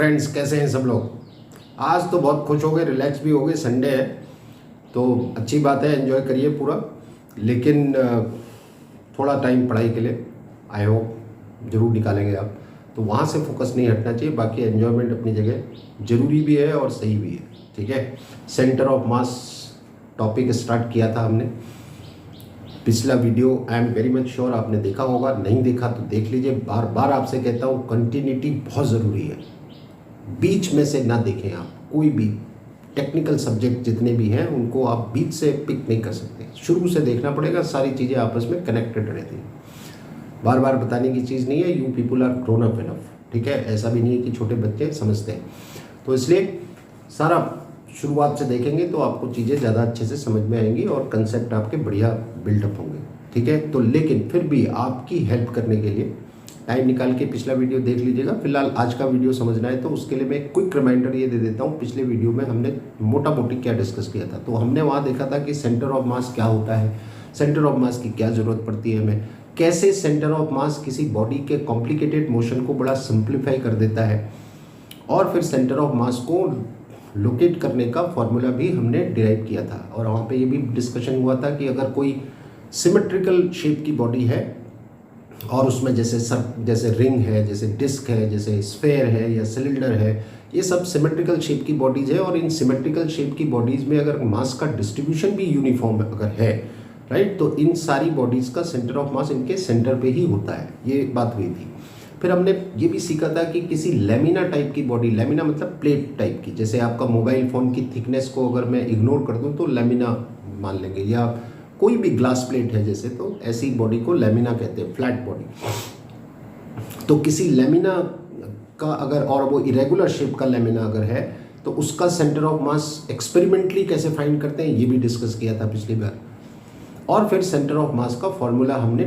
Friends, कैसे हैं सब लोग। आज तो बहुत खुश हो गए, रिलैक्स भी हो गए, संडे है तो अच्छी बात है, एंजॉय करिए पूरा। लेकिन थोड़ा टाइम पढ़ाई के लिए आई होप ज़रूर निकालेंगे आप, तो वहाँ से फोकस नहीं हटना चाहिए। बाकी एन्जॉयमेंट अपनी जगह ज़रूरी भी है और सही भी है, ठीक है। Centre of mass topic start किया था हमने, पिछला video I am very much sure आपने देखा होगा, नहीं देखा तो देख लीजिए। बार बार आपसे कहता हूँ, कंटिन्यूटी बहुत ज़रूरी है, बीच में से ना देखें आप। कोई भी टेक्निकल सब्जेक्ट जितने भी हैं उनको आप बीच से पिक नहीं कर सकते, शुरू से देखना पड़ेगा। सारी चीज़ें आपस में कनेक्टेड रहती हैं, बार बार बताने की चीज़ नहीं है। You people are grown up enough, ठीक है। ऐसा भी नहीं है कि छोटे बच्चे समझते हैं, तो इसलिए सारा शुरुआत से देखेंगे तो आपको चीज़ें ज़्यादा अच्छे से समझ में आएंगी और कंसेप्ट आपके बढ़िया बिल्डअप होंगे, ठीक है। तो लेकिन फिर भी आपकी हेल्प करने के लिए टाइम निकाल के पिछला वीडियो देख लीजिएगा। फिलहाल आज का वीडियो समझना है तो उसके लिए मैं एक क्विक रिमाइंडर ये दे देता हूँ। पिछले वीडियो में हमने मोटा मोटी क्या डिस्कस किया था, तो हमने वहाँ देखा था कि सेंटर ऑफ मास क्या होता है, सेंटर ऑफ मास की क्या ज़रूरत पड़ती है हमें, कैसे सेंटर ऑफ मास किसी बॉडी के कॉम्प्लिकेटेड मोशन को बड़ा सिंप्लीफाई कर देता है, और फिर सेंटर ऑफ मास को लोकेट करने का फॉर्मूला भी हमने डिराइव किया था। और वहाँ पे ये भी डिस्कशन हुआ था कि अगर कोई सिमेट्रिकल शेप की बॉडी है और उसमें जैसे रिंग है, जैसे डिस्क है, जैसे स्फेयर है या सिलेंडर है, ये सब सिमेट्रिकल शेप की बॉडीज़ है। और इन सिमेट्रिकल शेप की बॉडीज़ में अगर मास का डिस्ट्रीब्यूशन भी यूनिफॉर्म अगर है, राइट, तो इन सारी बॉडीज़ का सेंटर ऑफ मास इनके सेंटर पे ही होता है। ये बात हुई थी। फिर हमने ये भी सीखा था कि किसी लेमिना टाइप की बॉडी, लेमिना मतलब प्लेट टाइप की, जैसे आपका मोबाइल फ़ोन की थिकनेस को अगर मैं इग्नोर कर दूं तो लेमिना मान लेंगे, या कोई भी ग्लास प्लेट है जैसे, तो ऐसी बॉडी को लेमिना कहते हैं, फ्लैट बॉडी। तो किसी लेमिना का अगर, और वो इरेगुलर शेप का लेमिना अगर है, तो उसका सेंटर ऑफ मास एक्सपेरिमेंटली कैसे फाइंड करते हैं ये भी डिस्कस किया था पिछली बार। और फिर सेंटर ऑफ मास का फॉर्मूला हमने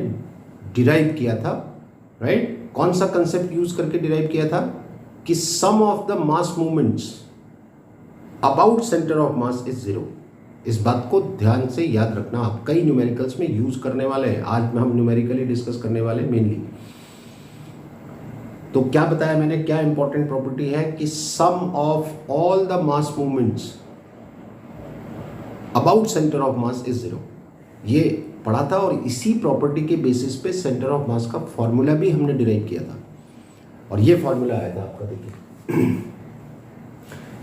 डिराइव किया था, राइट। कौन सा कंसेप्ट यूज करके डिराइव किया था कि sum of the mass movements about centre of mass is zero. इस बात को ध्यान से याद रखना, आप कई न्यूमेरिकल्स में यूज करने वाले हैं। आज में हम न्यूमेरिकली डिस्कस करने वाले हैं मेनली। तो क्या बताया मैंने, क्या इंपॉर्टेंट प्रॉपर्टी है कि sum of all the mass movements about centre of mass is zero, ये पढ़ा था। और इसी प्रॉपर्टी के बेसिस पे सेंटर ऑफ मास का फॉर्मूला भी हमने डिराइव किया था। और ये फॉर्मूला आया था आपका, देखिए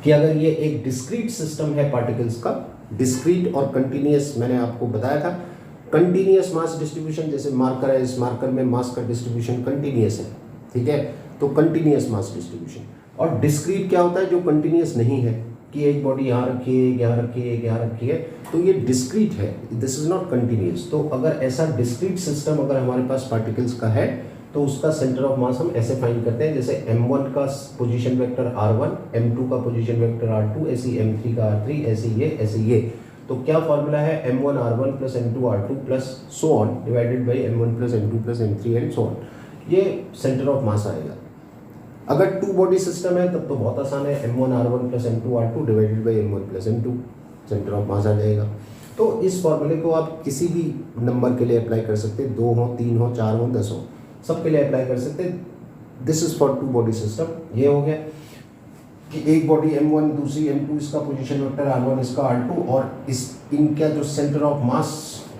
कि अगर ये एक डिस्क्रीट सिस्टम है पार्टिकल्स का, डिस्क्रीट और कंटिन्यूअस, मैंने आपको बताया था कंटिन्यूअस मास डिस्ट्रीब्यूशन, जैसे मार्कर है, इस मार्कर में मास का डिस्ट्रीब्यूशन कंटिन्यूअस है, ठीक है। तो कंटिन्यूअस मास डिस्ट्रीब्यूशन। और डिस्क्रीट क्या होता है, जो कंटिन्यूअस नहीं है, कि एक बॉडी यहाँ रखी है, एक यहाँ रखी है, एक यहाँ रखी है, तो ये डिस्क्रीट है, दिस इज नॉट कंटिन्यूअस। तो अगर ऐसा डिस्क्रीट सिस्टम अगर हमारे पास पार्टिकल्स का है, तो उसका सेंटर ऑफ मास हम ऐसे फाइंड करते हैं, जैसे m1 का पोजीशन वेक्टर r1, m2 का पोजीशन वेक्टर r2, ऐसी m3 का r3, ऐसे ये। तो क्या फॉर्मूला है, m1 r1 plus m2 r2 plus so on divided by m1 plus m2 plus m3 and so on. ये सेंटर ऑफ मास आएगा। अगर टू बॉडी सिस्टम है तब तो बहुत आसान है, m1 r1 plus m2 r2 divided by m1 plus m2, centre of mass आ जाएगा। तो इस फॉर्मूले को आप किसी भी नंबर के लिए अप्लाई कर सकते हैं, 2 हो, 3 हो, 4 हो, 10 हो, सब के लिए अप्लाई कर सकते हैं। This is for two body system. ये हो गया कि एक बॉडी m1, दूसरी m2, इसका पोजीशन वेक्टर r1, इसका r2, और इस इनका जो सेंटर ऑफ मास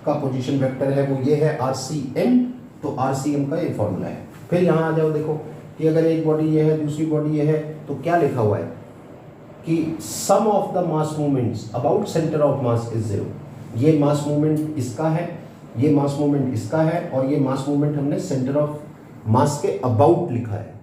का पोजीशन वेक्टर है वो ये है rcm। तो rcm का ये फॉर्मूला है। फिर यहाँ आ जाओ, देखो कि अगर एक बॉडी ये है, दूसरी बॉडी ये है, तो क्या लिखा हुआ है कि sum of the mass movements about centre of mass is zero. ये मास मूवमेंट इसका है, ये मास मूवमेंट इसका है, और ये मास मूवमेंट हमने सेंटर ऑफ मास के अबाउट लिखा है,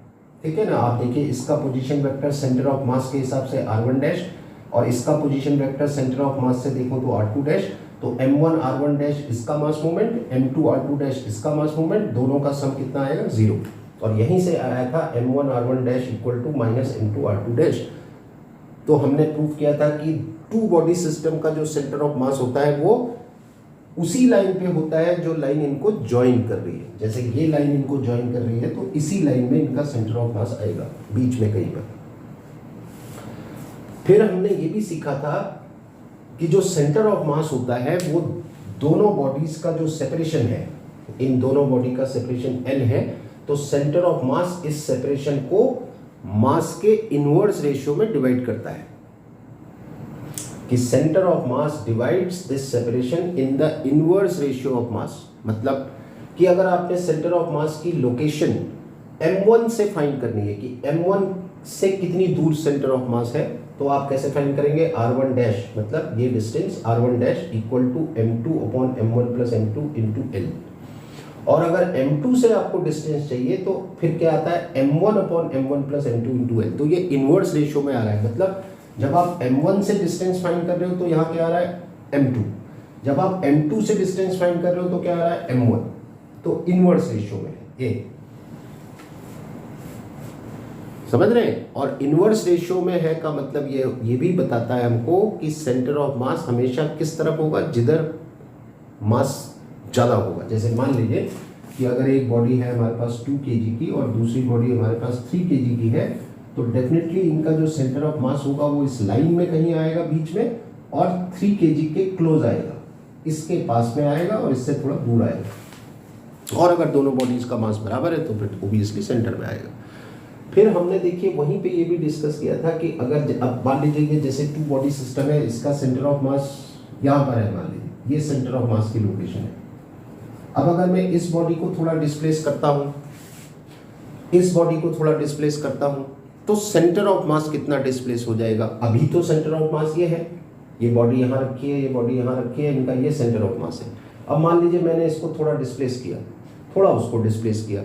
ठीक है ना। आप देखिए, इसका पोजीशन वेक्टर सेंटर ऑफ मास के हिसाब से r1 डैश, और इसका पोजीशन वेक्टर सेंटर ऑफ मास से देखो तो r2 डैश। तो m1 r1 डैश इसका mass movement, m2 r2 dash इसका मास मूवमेंट, दोनों का सम कितना आएगा, जीरो। और यहीं से आया था m1 r1 dash equal to minus m2 r2 dash. तो हमने प्रूव किया था कि टू बॉडी सिस्टम का जो सेंटर ऑफ मास होता है वो उसी लाइन पे होता है जो लाइन इनको ज्वाइन कर रही है। जैसे ये लाइन इनको ज्वाइन कर रही है, तो इसी लाइन में इनका सेंटर ऑफ मास आएगा, बीच में कहीं पर। फिर हमने ये भी सीखा था कि जो सेंटर ऑफ मास होता है वो दोनों बॉडीज का जो सेपरेशन है, इन दोनों बॉडी का सेपरेशन L है, तो सेंटर ऑफ मास इस सेपरेशन को मास के इनवर्स रेशियो में डिवाइड करता है, कि centre of mass divides this separation in the inverse ratio of mass. मतलब कि अगर आपने सेंटर ऑफ मास की लोकेशन m1 से फाइंड करनी है कि m1 से कितनी दूर सेंटर ऑफ मास है, तो आप कैसे फाइंड करेंगे, r1 डैश, मतलब ये distance r1 dash equal to m2 upon m1 plus m2 into l। और अगर m2 से आपको डिस्टेंस चाहिए तो फिर क्या आता है, m1 upon m1 plus m2 into l। तो ये इनवर्स रेशियो में आ रहा है, मतलब जब आप m1 से डिस्टेंस फाइंड कर रहे हो तो यहाँ क्या आ रहा है, m2। जब आप m2 से डिस्टेंस फाइंड कर रहे हो तो क्या आ रहा है, m1। तो इनवर्स रेशियो में है ये, समझ रहे हैं। और इनवर्स रेशियो में है का मतलब ये भी बताता है हमको कि सेंटर ऑफ मास हमेशा किस तरफ होगा, जिधर मास ज़्यादा होगा। जैसे मान लीजिए कि अगर एक बॉडी है हमारे पास 2 kg की और दूसरी बॉडी हमारे पास 3 kg की है, तो डेफिनेटली इनका जो सेंटर ऑफ मास होगा वो इस लाइन में कहीं आएगा बीच में, और 3 kg के क्लोज आएगा, इसके पास में आएगा और इससे थोड़ा दूर आएगा। और अगर दोनों बॉडीज का मास बराबर है तो फिर ओबियसली सेंटर में आएगा। फिर हमने देखिए वहीं पे ये भी डिस्कस किया था कि अगर अब मान लीजिए कि जैसे 2 बॉडी सिस्टम है, इसका सेंटर ऑफ मास यहाँ पर है, मान लीजिए ये सेंटर ऑफ मास की लोकेशन है। अब अगर मैं इस बॉडी को थोड़ा डिस्प्लेस करता हूँ, इस बॉडी को थोड़ा डिस्प्लेस करता हूँ, तो सेंटर ऑफ मास कितना डिस्प्लेस हो जाएगा। अभी तो सेंटर ऑफ मास ये है, ये बॉडी यहाँ रखी है, ये बॉडी यहाँ रखी है, इनका ये सेंटर ऑफ मास है। अब मान लीजिए मैंने इसको थोड़ा डिस्प्लेस किया, थोड़ा उसको डिस्प्लेस किया,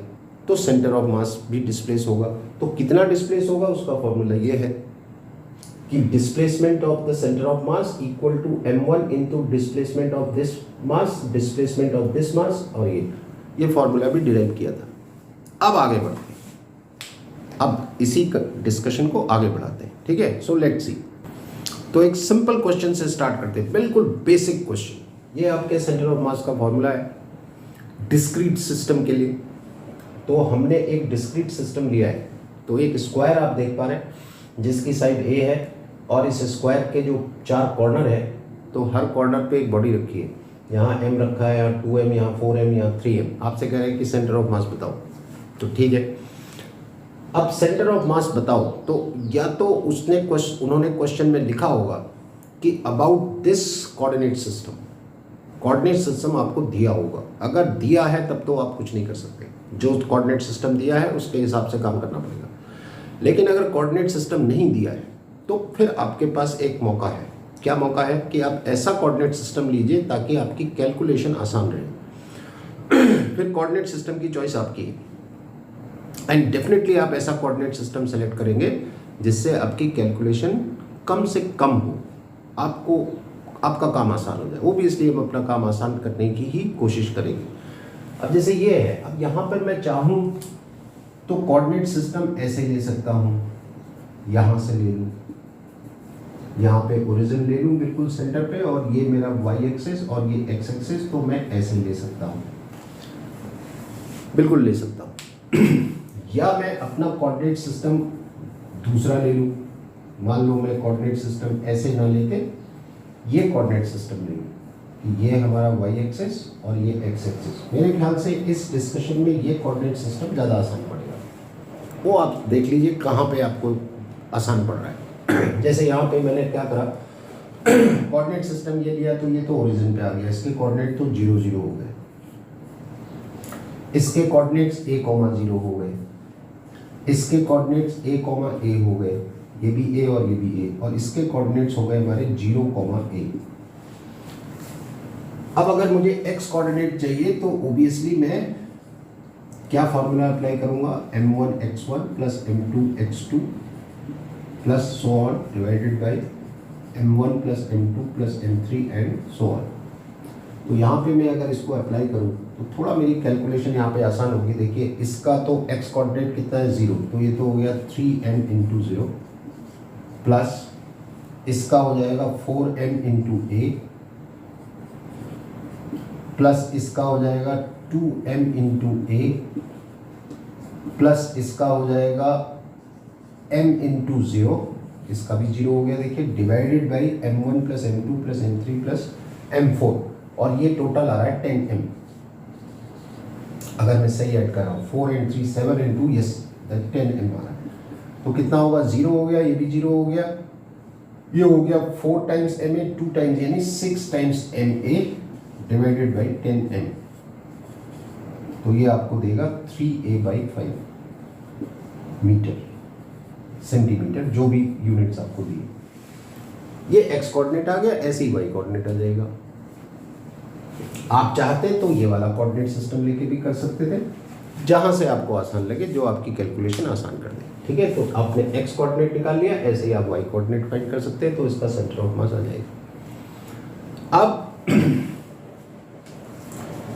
तो सेंटर ऑफ मास भी डिस्प्लेस होगा। तो कितना डिस्प्लेस होगा उसका फॉर्मूला ये है कि displacement of the centre of mass equal to m1 into displacement of this mass, displacement of this mass. और ये फॉर्मूला भी डिराइव किया था। अब आगे बढ़ते हैं, अब इसी डिस्कशन को आगे बढ़ाते हैं, ठीक है। So let's see. तो एक सिंपल क्वेश्चन से स्टार्ट करते हैं, बिल्कुल बेसिक क्वेश्चन। ये आपके सेंटर ऑफ मास का फॉर्मूला है डिस्क्रीट सिस्टम के लिए। तो हमने एक डिस्क्रीट सिस्टम लिया है, तो एक स्क्वायर आप देख पा रहे हैं जिसकी साइड a है, और इस स्क्वायर के जो 4 कॉर्नर है, तो हर कॉर्नर पे एक बॉडी रखी है। यहाँ m रखा है, यहाँ 2m, यहाँ 4m, यहाँ 3m। आपसे कह रहे हैं कि सेंटर ऑफ मास बताओ, तो ठीक है। अब सेंटर ऑफ मास बताओ, तो या तो उन्होंने क्वेश्चन में लिखा होगा कि about this coordinate system, coordinate system आपको दिया होगा। अगर दिया है तब तो आप कुछ नहीं कर सकते, जो कोऑर्डिनेट सिस्टम दिया है उसके हिसाब से काम करना पड़ेगा। लेकिन अगर कोऑर्डिनेट सिस्टम नहीं दिया है तो फिर आपके पास एक मौका है। क्या मौका है कि आप ऐसा कोऑर्डिनेट सिस्टम लीजिए ताकि आपकी कैलकुलेशन आसान रहे। फिर कोऑर्डिनेट सिस्टम की चॉइस आपकी है, एंड डेफिनेटली आप ऐसा कोऑर्डिनेट सिस्टम सेलेक्ट करेंगे जिससे आपकी कैलकुलेशन कम से कम हो, आपका काम आसान हो जाए। ओबियसली हम अपना काम आसान करने की ही कोशिश करेंगे। अब जैसे ये है, अब यहाँ पर मैं चाहूँ तो कोऑर्डिनेट सिस्टम ऐसे ले सकता हूँ, यहाँ से ले लूँ, यहाँ पे ओरिजिन ले लूँ बिल्कुल सेंटर पे, और ये मेरा वाई एक्सिस और ये एक्स एक्सिस, तो मैं ऐसे ले सकता हूँ, बिल्कुल ले सकता हूँ। या मैं अपना कोऑर्डिनेट सिस्टम दूसरा ले लूँ। मान लो मैं कोऑर्डिनेट सिस्टम ऐसे ना लेके ये कोऑर्डिनेट सिस्टम ले लूँ कि ये हमारा वाई एक्सिस और ये एक्स एक्सिस। मेरे ख्याल से इस डिस्कशन में ये कोऑर्डिनेट सिस्टम ज़्यादा आसान पड़ेगा। वो आप देख लीजिए कहाँ पे आपको आसान पड़ रहा है। जैसे यहाँ पे मैंने क्या करा, कोऑर्डिनेट सिस्टम ये लिया, तो ये तो ओरिजिन पे आ गया, इसके कोऑर्डिनेट तो 0 0 हो गए, इसके कोऑर्डिनेट्स a, 0 हो गए, इसके कोऑर्डिनेट्स a, a हो गए, ये भी a और ये भी a, और इसके कोऑर्डिनेट्स हो गए हमारे 0, a। अब अगर मुझे x कोऑर्डिनेट चाहिए तो ओबियसली मैं क्या फॉर्मूला अप्लाई करूंगा, m1 x1 plus m2 x2 plus so on divided by m1 plus m2 plus m3 and so on. तो यहाँ पे मैं अगर इसको अप्लाई करूँ तो थोड़ा मेरी कैलकुलेशन यहाँ पे आसान होगी। देखिए इसका तो x कोऑर्डिनेट कितना है 0, तो ये तो हो गया 3m इंटू 0, प्लस इसका हो जाएगा 4m इंटू a, प्लस इसका हो जाएगा 2m इंटू a, प्लस इसका हो जाएगा m इंटू 0, इसका भी 0 हो गया देखिए, divided by m1 plus m2 plus m3 plus m4, और ये टोटल आ रहा है 10m। अगर मैं सही ऐड कर रहा हूँ 4 and 3 7 and 2, यस 10m आ रहा है। तो कितना होगा, 0 हो गया, ये भी 0 हो गया, ये हो गया 4 टाइम्स एम ए, 2 टाइम्स यानी 6 times M A divided by 10m, तो ये आपको देगा 3a/5 मीटर सेंटीमीटर, जो भी यूनिट्स आपको दिए। ये एक्स कोऑर्डिनेट आ गया, ऐसे ही वाई कोऑर्डिनेट आ जाएगा। आप चाहते तो ये वाला कोऑर्डिनेट सिस्टम लेके भी कर सकते थे, जहां से आपको आसान लगे, जो आपकी कैलकुलेशन आसान कर दे। ठीक है, तो आपने एक्स कोऑर्डिनेट निकाल लिया, ऐसे ही आप वाई कोऑर्डिनेट फाइंड कर सकते हैं, तो इसका सेंटर ऑफ मास आ जाएगा। अब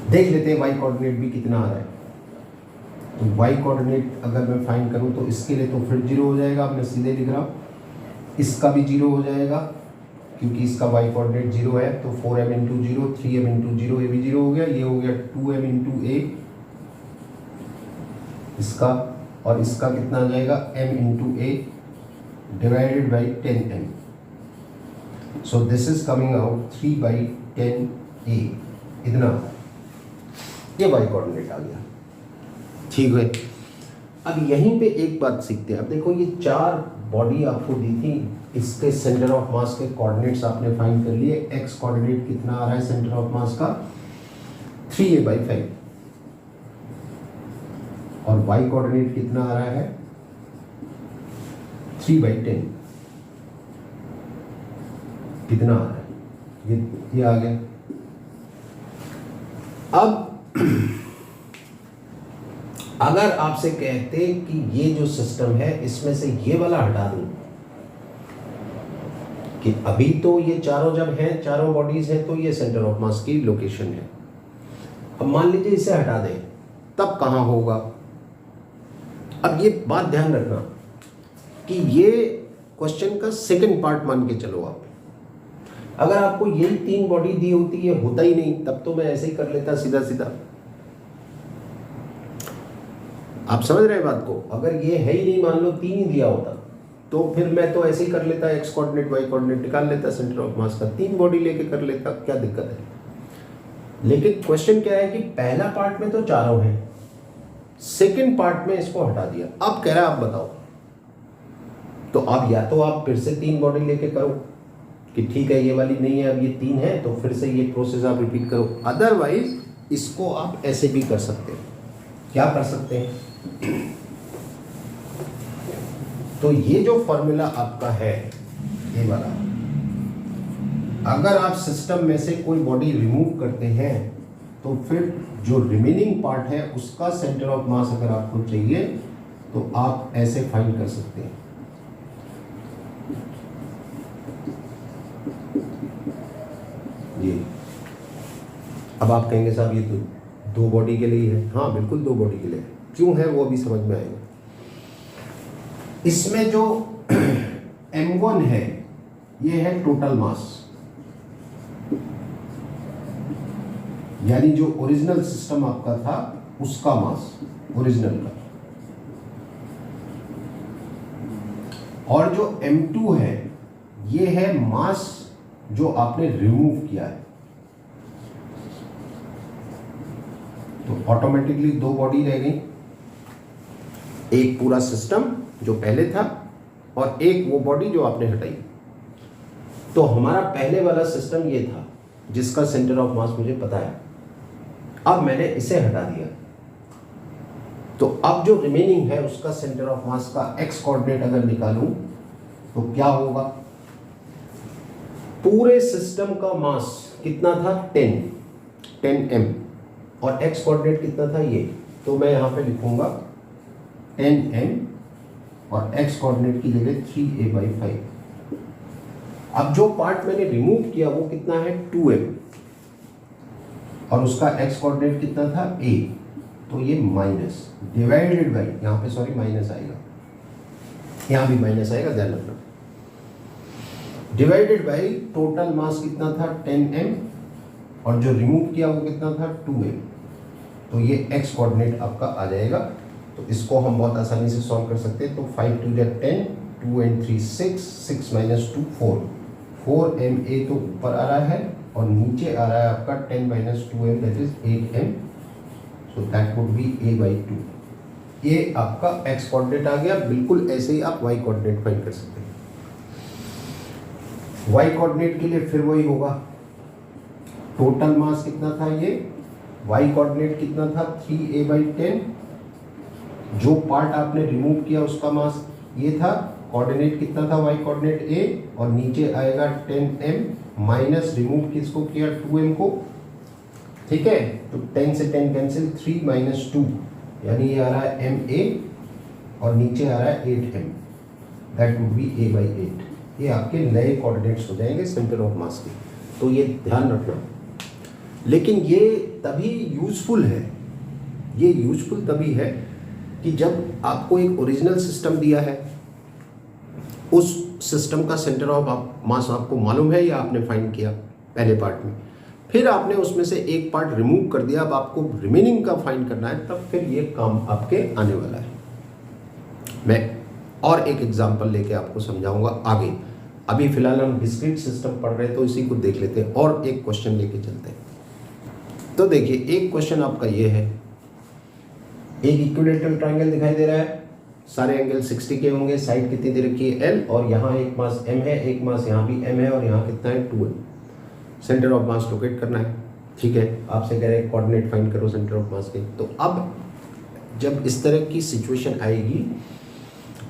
देख लेते हैं वाई कोऑर्डिनेट भी कितना आ रहा है। तो वाई कोऑर्डिनेट अगर मैं फाइंड करूं तो इसके लिए तो फिर 0 हो जाएगा, अब मैं सीधे लिख रहा हूं, इसका भी 0 हो जाएगा क्योंकि इसका वाई कोऑर्डिनेट 0 है, तो 4m इंटू 0, 3m इंटू 0, ये भी 0 हो गया, ये हो गया 2m इंटू a इसका, और इसका कितना आ जाएगा m into a divided by 10m, so this is coming out 3/10a, इतना, ये वाई कोऑर्डिनेट आ गया। ठीक है, अब यहीं पे एक बात सीखते हैं। अब देखो ये 4 बॉडी आपको दी थी, इसके सेंटर ऑफ मास के कोऑर्डिनेट्स आपने फाइंड कर लिए। एक्स कोऑर्डिनेट कितना आ रहा है सेंटर ऑफ मास का, 3a/5, और वाई कोऑर्डिनेट कितना आ रहा है 3/10, कितना आ रहा है, ये आ गया। अब अगर आपसे कहते कि ये जो सिस्टम है इसमें से ये वाला हटा दूं, कि अभी तो ये चारों जब हैं, चारों बॉडीज हैं, तो ये सेंटर ऑफ मास की लोकेशन है। अब मान लीजिए इसे हटा दें, तब कहां होगा। अब ये बात ध्यान रखना कि ये क्वेश्चन का सेकंड पार्ट मान के चलो आप। अगर आपको यही 3 बॉडी दी होती, ये होता ही नहीं, तब तो मैं ऐसे ही कर लेता सीधा सीधा। आप समझ रहे हैं बात को। अगर ये है ही नहीं, मान लो 3 ही दिया होता, तो फिर मैं तो ऐसे ही कर लेता, एक्स कोऑर्डिनेट वाई कोऑर्डिनेट निकाल लेता, सेंटर ऑफ मास का 3 बॉडी लेके कर लेता, क्या दिक्कत है। लेकिन क्वेश्चन क्या है कि पहला पार्ट में तो चारों हैं, सेकंड पार्ट में इसको हटा दिया। अब कह रहा है आप बताओ, तो अब या तो आप फिर से 3 बॉडी लेके करो कि ठीक है ये वाली नहीं है, अब ये 3 है, तो फिर से ये प्रोसेस आप रिपीट करो। अदरवाइज इसको आप ऐसे भी कर सकते हैं। क्या कर सकते हैं, तो ये जो फॉर्मूला आपका है ये वाला, अगर आप सिस्टम में से कोई बॉडी रिमूव करते हैं तो फिर जो रिमेनिंग पार्ट है उसका सेंटर ऑफ मास अगर आपको चाहिए तो आप ऐसे फाइंड कर सकते हैं। ये अब आप कहेंगे साहब ये तो 2 बॉडी के लिए है। हाँ बिल्कुल 2 बॉडी के लिए। क्यों है वो अभी समझ में आएगा। इसमें जो m1 है ये है टोटल मास, यानी जो ओरिजिनल सिस्टम आपका था उसका मास, ओरिजिनल का। और जो m2 है ये है मास जो आपने रिमूव किया है। तो ऑटोमेटिकली 2 बॉडी रह गई, एक पूरा सिस्टम जो पहले था और एक वो बॉडी जो आपने हटाई। तो हमारा पहले वाला सिस्टम ये था जिसका सेंटर ऑफ मास मुझे पता है। अब मैंने इसे हटा दिया, तो अब जो रिमेनिंग है उसका सेंटर ऑफ मास का एक्स कोऑर्डिनेट अगर निकालूं तो क्या होगा। पूरे सिस्टम का मास कितना था 10m, और एक्स कोऑर्डिनेट कितना था ये, तो मैं यहां पे लिखूंगा 10m और एक्स कोऑर्डिनेट की जगह 3a/5। अब जो पार्ट मैंने रिमूव किया वो कितना है 2m, और उसका एक्स कोऑर्डिनेट कितना था a, तो ये माइनस डिवाइडेड बाई, यहाँ पे सॉरी माइनस आएगा, यहाँ भी माइनस आएगा, ध्यान रखना, डिवाइडेड बाई टोटल मास कितना था 10m और जो रिमूव किया वो कितना था 2m। तो ये एक्स कोऑर्डिनेट आपका आ जाएगा। तो इसको हम बहुत आसानी से सॉल्व कर सकते हैं। तो 5 2 जा 10, 2 and 3 6, 6 minus 2 4, 4ma तो ऊपर आ रहा है और नीचे आ रहा है आपका 10 minus 2m, that is 8m, so that would be a/2। ये आपका एक्स कोऑर्डिनेट आ गया। बिल्कुल ऐसे ही आप वाई कोऑर्डिनेट फाइंड कर सकते हैं। वाई कोऑर्डिनेट के लिए फिर वही होगा, टोटल मास कितना था ये, वाई कोऑर्डिनेट कितना था 3a/10, जो पार्ट आपने रिमूव किया उसका मास ये था, कोऑर्डिनेट कितना था वाई कोऑर्डिनेट a, और नीचे आएगा 10m माइनस रिमूव किसको किया 2m को, ठीक है। तो 10 से 10 कैंसिल, 3 माइनस 2 यानी ये आ रहा है ma और नीचे आ रहा है 8m, that would be a/8। ये आपके नए कोऑर्डिनेट्स हो जाएंगे सेंटर ऑफ मास के, तो ये ध्यान रखना। लेकिन ये तभी यूजफुल है, ये यूजफुल तभी है कि जब आपको एक ओरिजिनल सिस्टम दिया है, उस सिस्टम का सेंटर ऑफ मास आपको मालूम है या आपने फाइंड किया पहले पार्ट में, फिर आपने उसमें से एक पार्ट रिमूव कर दिया, अब आपको रिमेनिंग का फाइंड करना है, तब फिर ये काम आपके आने वाला है। मैं और एक एग्जांपल लेके आपको समझाऊंगा आगे। अभी फिलहाल हम डिस्क्रीट सिस्टम पढ़ रहे हैं तो इसी को देख लेते हैं और एक क्वेश्चन लेके चलते हैं। तो देखिए एक क्वेश्चन आपका ये है, एक इक्विलैटरल ट्रायंगल दिखाई दे रहा है, सारे एंगल 60 के होंगे, साइड कितनी दे रखी है L, और यहाँ एक मास M है, एक मास यहाँ भी M है, और यहाँ कितना है 2M। Centre of mass locate करना है, ठीक है। आपसे कह रहे हैं कोऑर्डिनेट फाइंड करो सेंटर ऑफ मास के। तो अब जब इस तरह की सिचुएशन आएगी,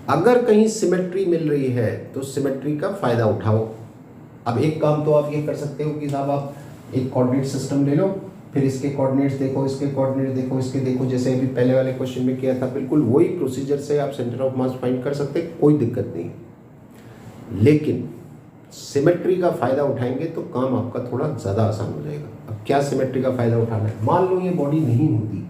अगर कहीं सिमेट्री मिल रही है तो सिमेट्री का फायदा उठाओ। अब एक काम तो आप ये कर सकते हो कि साहब आप एक कोऑर्डिनेट सिस्टम ले लो, फिर इसके कोऑर्डिनेट्स देखो, इसके कोऑर्डिनेट देखो, इसके देखो, जैसे अभी पहले वाले क्वेश्चन में किया था, बिल्कुल वही प्रोसीजर से आप सेंटर ऑफ मास फाइंड कर सकते, कोई दिक्कत नहीं। लेकिन सिमेट्री का फायदा उठाएंगे तो काम आपका थोड़ा ज़्यादा आसान हो जाएगा। अब क्या सिमेट्री का फायदा उठाना है, मान लो ये बॉडी नहीं होती,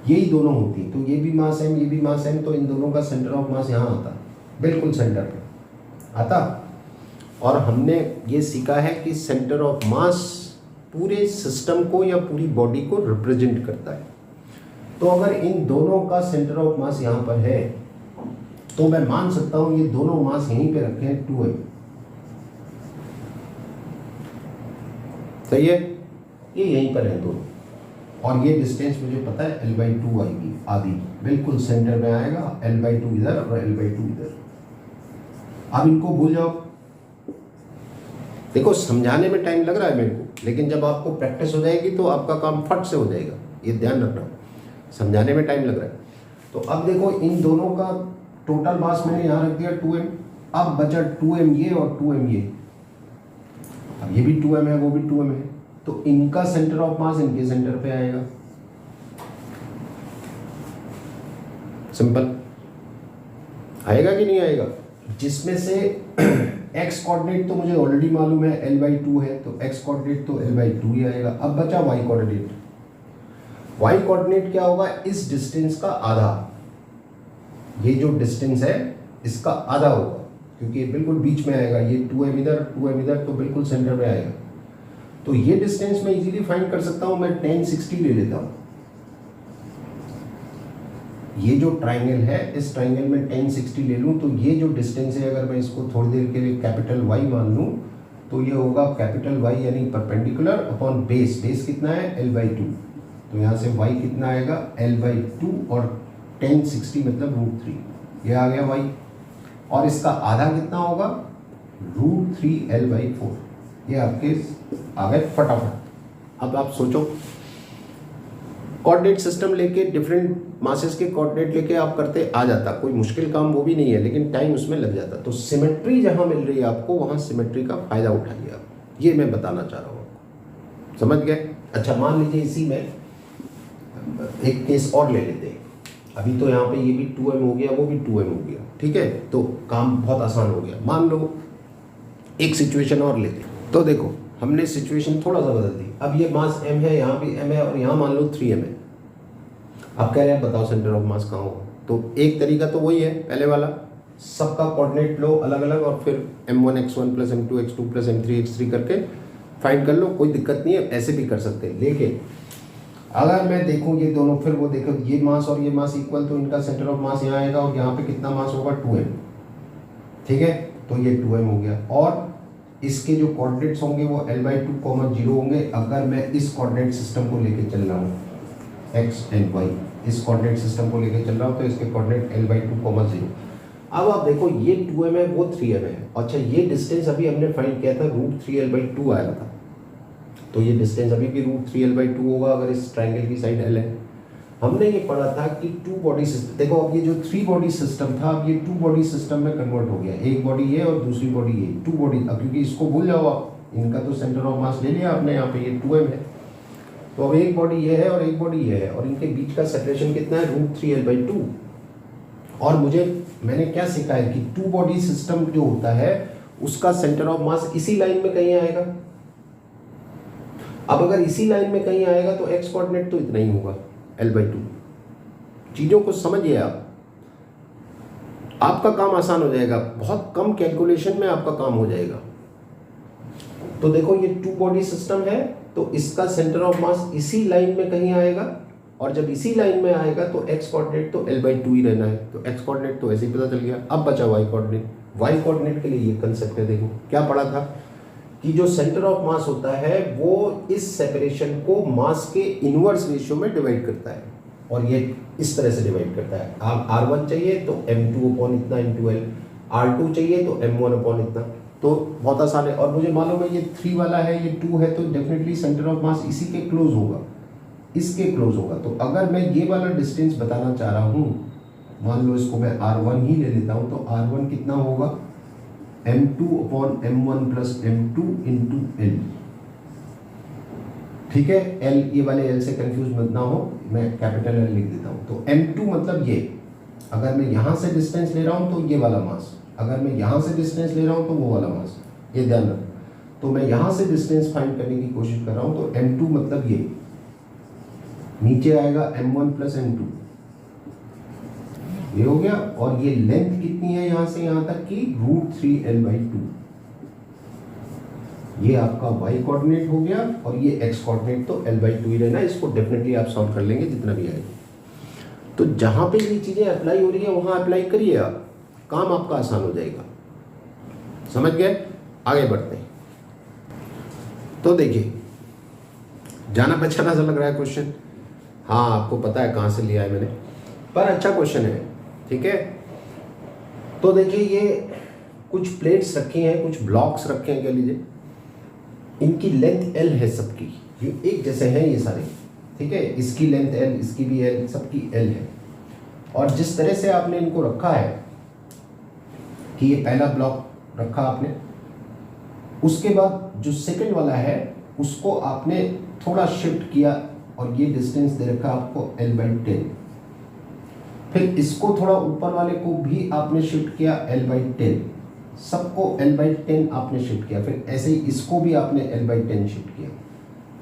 यही दोनों होती, तो ये भी मास m, ये भी मास m, तो इन दोनों का सेंटर ऑफ मास यहाँ आता, बिल्कुल सेंटर पे आता। और हमने ये सीखा है कि सेंटर ऑफ मास पूरे सिस्टम को या पूरी बॉडी को रिप्रेजेंट करता है। तो अगर इन दोनों का सेंटर ऑफ मास यहाँ पर है, तो मैं मान सकता हूँ ये दोनों मास यहीं पे रखे हैं 2m, सही है, ये यहीं पर है दोनों, और ये डिस्टेंस मुझे पता है L/2 आएगी आदि, बिल्कुल सेंटर में आएगा, L/2 इधर और L/2 इधर। अब इनको भूल जाओ। देखो समझाने में टाइम लग रहा है मेरे को, लेकिन जब आपको प्रैक्टिस हो जाएगी तो आपका काम फट से हो जाएगा, ये ध्यान रखना। समझाने में टाइम लग रहा है। तो अब देखो इन दोनों का टोटल मास मैंने यहाँ रख दिया 2m, अब बचा 2m ये और 2m ये, अब ये भी 2m है, वो भी 2m है, तो इनका सेंटर ऑफ मास इनके सेंटर पे आएगा। सिंपल आएगा कि नहीं आएगा, जिसमें से x कोऑर्डिनेट तो मुझे ऑलरेडी मालूम है L/2 है, तो x कोऑर्डिनेट तो L/2 ही आएगा। अब बचा y कोऑर्डिनेट, y कोऑर्डिनेट क्या होगा, इस डिस्टेंस का आधा, ये जो डिस्टेंस है इसका आधा होगा, क्योंकि ये बिल्कुल बीच में आएगा, ये 2m इधर 2m इधर, तो बिल्कुल सेंटर में आएगा। तो ये डिस्टेंस मैं इजीली फाइंड कर सकता हूं, मैं tan 60 ले लेता हूं। ये जो ट्राइंगल है, इस ट्राइंगल में tan 60 ले लूं, तो ये जो डिस्टेंस है, अगर मैं इसको थोड़ी देर के लिए कैपिटल Y मान लूं, तो ये होगा कैपिटल Y यानी परपेंडिकुलर अपॉन बेस, बेस कितना है L/2, तो यहाँ से Y कितना आएगा L/2, और tan 60 मतलब √3, ये आ गया Y, और इसका आधा कितना होगा √3 L/4, ये आपके आ गए फटाफट। अब आप सोचो, कोऑर्डिनेट सिस्टम लेके डिफरेंट मासेस के कोऑर्डिनेट लेके आप करते आ जाता, कोई मुश्किल काम वो भी नहीं है, लेकिन टाइम उसमें लग जाता। तो सिमेट्री जहां मिल रही है आपको, वहां सिमेट्री का फायदा उठाइए आप, ये मैं बताना चाह रहा हूँ आपको, समझ गए। अच्छा मान लीजिए इसी में एक केस और ले लेते हैं। अभी तो यहाँ पे ये भी 2m हो गया, वो भी 2m हो गया, ठीक है, तो काम बहुत आसान हो गया। मान लो एक सिचुएशन और लेते हैं। तो देखो हमने सिचुएशन थोड़ा सा बदल दी, अब ये मास m है, यहाँ भी m है, और यहाँ मान लो 3m है। अब कह रहे हैं बताओ सेंटर ऑफ मास कहाँ होगा, तो एक तरीका तो वही है पहले वाला, सबका कोऑर्डिनेट लो अलग अलग, और फिर m1x1 + m2x2 + m3x3 करके फाइंड कर लो, कोई दिक्कत नहीं है, ऐसे भी कर सकते हैं। लेकिन अगर मैं देखूँ ये दोनों, फिर वो देखो ये मास और ये मास इक्वल, तो इनका सेंटर ऑफ मास यहाँ आएगा, और यहाँ पे कितना मास होगा 2m, ठीक है, तो ये 2m हो गया। और इसके जो कोऑर्डिनेट्स होंगे वो L/2, 0 होंगे, अगर मैं इस कोऑर्डिनेट सिस्टम को लेके चल रहा हूँ x एंड y, इस कोऑर्डिनेट सिस्टम को लेके चल रहा हूँ तो इसके कोऑर्डिनेट l/2, 0। अब आप देखो ये 2m है, वो 3m है। अच्छा, ये डिस्टेंस अभी हमने फाइंड किया था, √3l/2 आया था, तो ये डिस्टेंस अभी भी √3l/2 होगा अगर इस ट्राइंगल की साइड l है। हमने ये पढ़ा था कि 2 बॉडी सिस्टम, देखो अब ये जो 3 बॉडी सिस्टम था, अब ये 2 बॉडी सिस्टम में कन्वर्ट हो गया। एक बॉडी ये और दूसरी बॉडी ये, 2 बॉडी। अब क्योंकि इसको भूल जाओ आप, इनका तो सेंटर ऑफ मास ले लिया आपने, यहाँ पे ये 2m है, तो अब एक बॉडी ये है और एक बॉडी ये है, और इनके बीच का सेपरेशन कितना है, √3l/2। और मैंने क्या सीखा है कि 2 बॉडी सिस्टम जो होता है उसका सेंटर ऑफ मास इसी लाइन में कहीं आएगा। अब अगर इसी लाइन में कहीं आएगा तो एक्स कोऑर्डिनेट तो इतना ही होगा, l/2। चीजों को समझिए आप, आपका काम आसान हो जाएगा, बहुत कम कैलकुलेशन में आपका काम हो जाएगा। तो देखो ये 2 बॉडी सिस्टम है, तो इसका सेंटर ऑफ मास इसी लाइन में कहीं आएगा, और जब इसी लाइन में आएगा तो एक्स कोऑर्डिनेट तो l/2 ही रहना है। तो एक्स कोऑर्डिनेट तो ऐसे ही पता चल गया। अब बचा वाई कोऑर्डिनेट। वाई कोऑर्डिनेट के लिए ये कंसेप्ट है, देखो क्या पढ़ा था कि जो सेंटर ऑफ मास होता है वो इस सेपरेशन को मास के इनवर्स रेशियो में डिवाइड करता है, और ये इस तरह से डिवाइड करता है। आप r1 चाहिए तो m2 इतना इंटू l, r2 चाहिए तो m1 इतना। तो बहुत आसान है, और मुझे मालूम है ये 3 वाला है, ये 2 है, तो डेफिनेटली सेंटर ऑफ मास इसी के क्लोज होगा, इसके क्लोज होगा। तो अगर मैं ये वाला डिस्टेंस बताना चाह रहा हूँ, मान लो इसको मैं r1 ही ले लेता हूँ, तो r1 कितना होगा, m2/m1 plus m2 into l। ठीक है, l ये वाले l से कंफ्यूज मत ना हो, मैं कैपिटल L लिख देता हूँ। तो m2 मतलब ये, अगर मैं यहाँ से डिस्टेंस ले रहा हूँ तो ये वाला मास, अगर मैं यहाँ से डिस्टेंस ले रहा हूँ तो वो वाला मास, ये ध्यान रखो। तो मैं यहाँ से डिस्टेंस फाइंड करने की कोशिश कर रहा हूँ, तो m2 मतलब ये, नीचे आएगा m1 प्लस m2, ये हो गया। और ये लेंथ कितनी है यहाँ से यहाँ तक की, √3l/2। ये आपका y कोऑर्डिनेट हो गया, और ये x कोऑर्डिनेट तो l/2 ही रहना। इसको डेफिनेटली आप सॉल्व कर लेंगे जितना भी आएगा। तो जहां पे ये चीजें अप्लाई हो रही है वहां अप्लाई करिए आप, काम आपका आसान हो जाएगा। समझ गए? आगे बढ़ते हैं। तो देखिए, जाना पहचाना सा लग रहा है क्वेश्चन, हाँ आपको पता है कहाँ से लिया है मैंने, पर अच्छा क्वेश्चन है। ठीक है, तो देखिए ये कुछ प्लेट्स रखी हैं, कुछ ब्लॉक्स रखे हैं कह लीजिए, इनकी लेंथ l है सबकी, ये एक जैसे हैं ये सारे। ठीक है, इसकी लेंथ l, इसकी भी l, सबकी l है। और जिस तरह से आपने इनको रखा है कि ये पहला ब्लॉक रखा आपने, उसके बाद जो सेकंड वाला है उसको आपने थोड़ा शिफ्ट किया, और ये डिस्टेंस दे रखा आपको l/10। फिर इसको थोड़ा ऊपर वाले को भी आपने शिफ्ट किया l/10, सबको l/10 आपने शिफ्ट किया। फिर ऐसे ही इसको भी आपने l/10 शिफ्ट किया।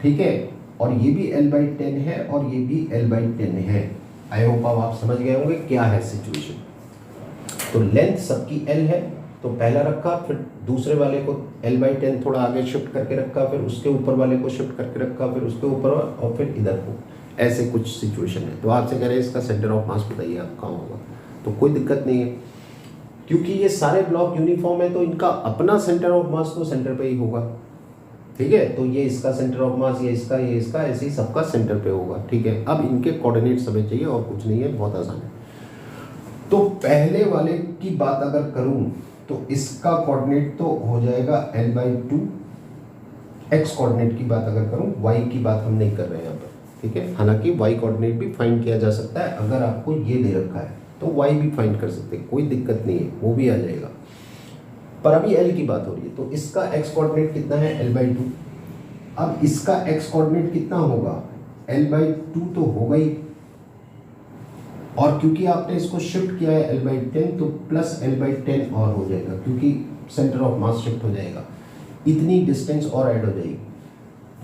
ठीक है, और ये भी l/10 है और ये भी l/10 है। आई होप अब आप समझ गए होंगे क्या है सिचुएशन। तो लेंथ सबकी l है, तो पहला रखा, फिर दूसरे वाले को l/10 थोड़ा आगे शिफ्ट करके रखा, फिर उसके ऊपर वाले को शिफ्ट करके रखा, फिर उसके ऊपर और फिर इधर को, ऐसे कुछ सिचुएशन है। तो आपसे कह रहे हैं इसका सेंटर ऑफ मास बताइए आप कहाँ होगा, तो कोई दिक्कत नहीं है, क्योंकि ये सारे ब्लॉक यूनिफॉर्म है तो इनका अपना सेंटर ऑफ मास तो सेंटर पे ही होगा। ठीक है, तो ये इसका सेंटर ऑफ मास, ये इसका, ऐसे ही सबका सेंटर पे होगा। ठीक है, अब इनके कोऑर्डिनेट्स हमें चाहिए और कुछ नहीं है, बहुत आसान है। तो पहले वाले की बात अगर करूं तो इसका कोऑर्डिनेट तो हो जाएगा l/2। एक्स कोऑर्डिनेट की बात अगर करूं, y की बात हम नहीं कर रहे हैं यहाँ पर। ठीक है, हालांकि y कोऑर्डिनेट भी फाइंड किया जा सकता है, अगर आपको ये दे रखा है तो y भी फाइंड कर सकते हैं, कोई दिक्कत नहीं है, वो भी आ जाएगा। पर अभी l की बात हो रही है, तो इसका x कोऑर्डिनेट कितना है, l/2। अब इसका x कोऑर्डिनेट कितना होगा, l/2 तो होगा ही, और क्योंकि आपने इसको शिफ्ट किया है l/10 तो प्लस l/10 और हो जाएगा, क्योंकि सेंटर ऑफ मास शिफ्ट हो जाएगा, इतनी डिस्टेंस और ऐड हो जाएगी।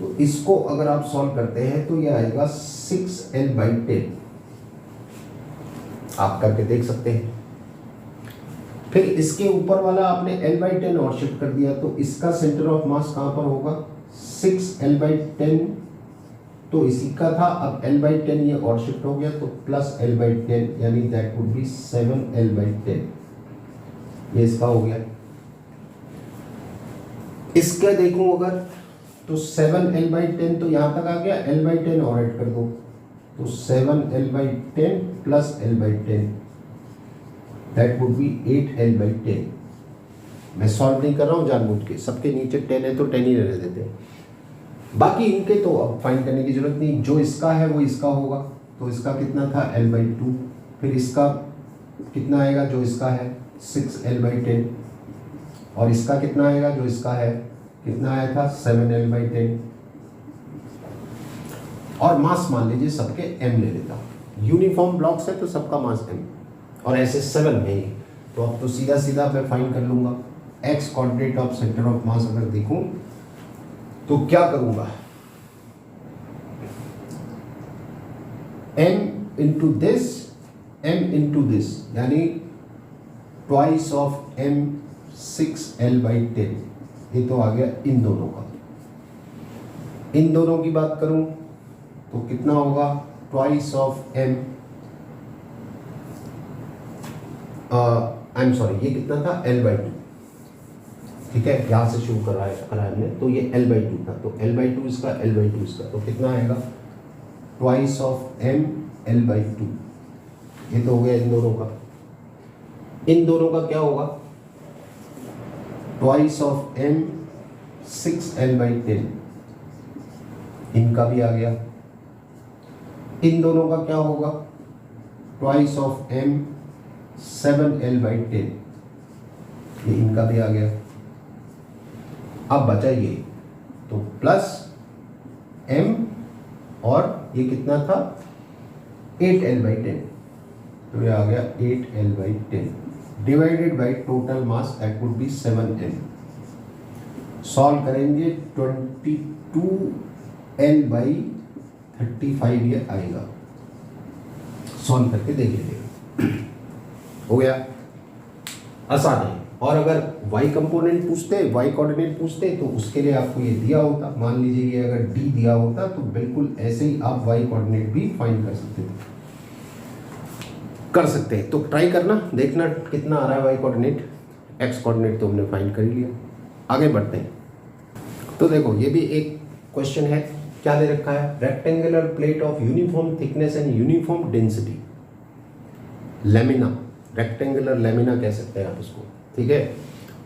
तो इसको अगर आप सॉल्व करते हैं तो ये आएगा 6l/10, आप करके देख सकते हैं। फिर इसके ऊपर वाला आपने l/10 और शिफ्ट कर दिया, तो इसका सेंटर ऑफ मास कहां पर होगा, 6l/10 तो इसी का था, अब l/10 ये और शिफ्ट हो गया तो प्लस l/10, यानी दैट वुड बी 7l/10, ये इसका हो गया। इसका देखूं अगर तो 7l/10 तो यहां तक आ गया, l/10 और ऐड कर दो, तो 7L/10 plus L/10 that would be 8L/10। मैं सॉल्व नहीं कर रहा हूँ जानबूझ के, सबके नीचे 10 है तो 10 ही रहने देते हैं। बाकी इनके तो अब फाइंड करने की जरूरत नहीं, जो इसका है वो इसका होगा, तो इसका कितना था L/2, फिर इसका कितना आएगा जो इसका है 6L/10, और इसका कितना आएगा जो इसका है कितना आया था 7L/10, और मास मान लीजिए सबके m ले लेता हूँ, यूनिफॉर्म ब्लॉक्स है तो सबका मास m, और ऐसे 7 है, तो अब तो सीधा सीधा मैं फाइंड कर लूंगा x coordinate of centre of मास। अगर देखूं तो क्या करूंगा, m इंटू दिस यानी ट्वाइस ऑफ m 6L/10, ये तो आ गया इन दोनों का। इन दोनों की बात करूं तो कितना होगा twice of m, I am sorry ये कितना था L/2, ठीक है, यहां से शुरू करा है हमने, तो ये L/2 था, तो L/2 इसका L/2 इसका, तो कितना आएगा ट्वाइस ऑफ m L/2, ये तो हो गया इन दोनों का। इन दोनों का क्या होगा ट्वाइस ऑफ m 6L/10, इनका भी आ गया। इन दोनों का क्या होगा ट्वाइस ऑफ m 7L/10, ये इनका भी आ गया। अब बचा ये, तो प्लस m और ये कितना था 8L/10, तो ये आ गया 8L/10 divided by total mass that would be 7m। Solve करेंगे 22L/35 ये आएगा, सॉल्व करके देख लीजिएगा, हो गया, आसान है। और अगर y कंपोनेंट पूछते, y कोऑर्डिनेट पूछते तो उसके लिए आपको ये दिया होता, मान लीजिए ये अगर d दिया होता तो बिल्कुल ऐसे ही आप y कोऑर्डिनेट भी फाइंड कर सकते हैं। तो ट्राई करना, देखना कितना आ रहा है y कोऑर्डिनेट। x कोऑर्डिनेट तो हमने फाइंड कर ही लिया, आगे बढ़ते हैं। तो देखो ये भी एक क्वेश्चन है, क्या दे रखा है, rectangular plate of uniform thickness and uniform density, lamina, rectangular lamina कह सकते हैं आप उसको, ठीक है।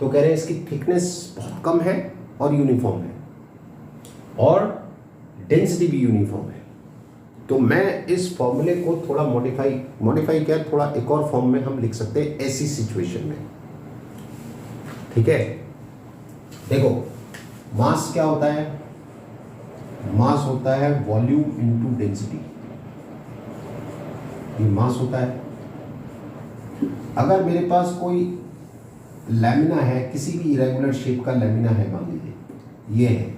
तो कह रहे हैं इसकी थिकनेस बहुत कम है और यूनिफॉर्म है, और डेंसिटी भी यूनिफॉर्म है। तो मैं इस फॉर्मूले को थोड़ा मॉडिफाई किया, थोड़ा एक और फॉर्म में हम लिख सकते हैं ऐसी सिचुएशन में, ठीक है। देखो मास क्या होता है, मास होता है वॉल्यूम इनटू डेंसिटी, ये मास होता है। अगर मेरे पास कोई लैमिना है, किसी भी इरेगुलर शेप का लैमिना है, मान लीजिए ये है,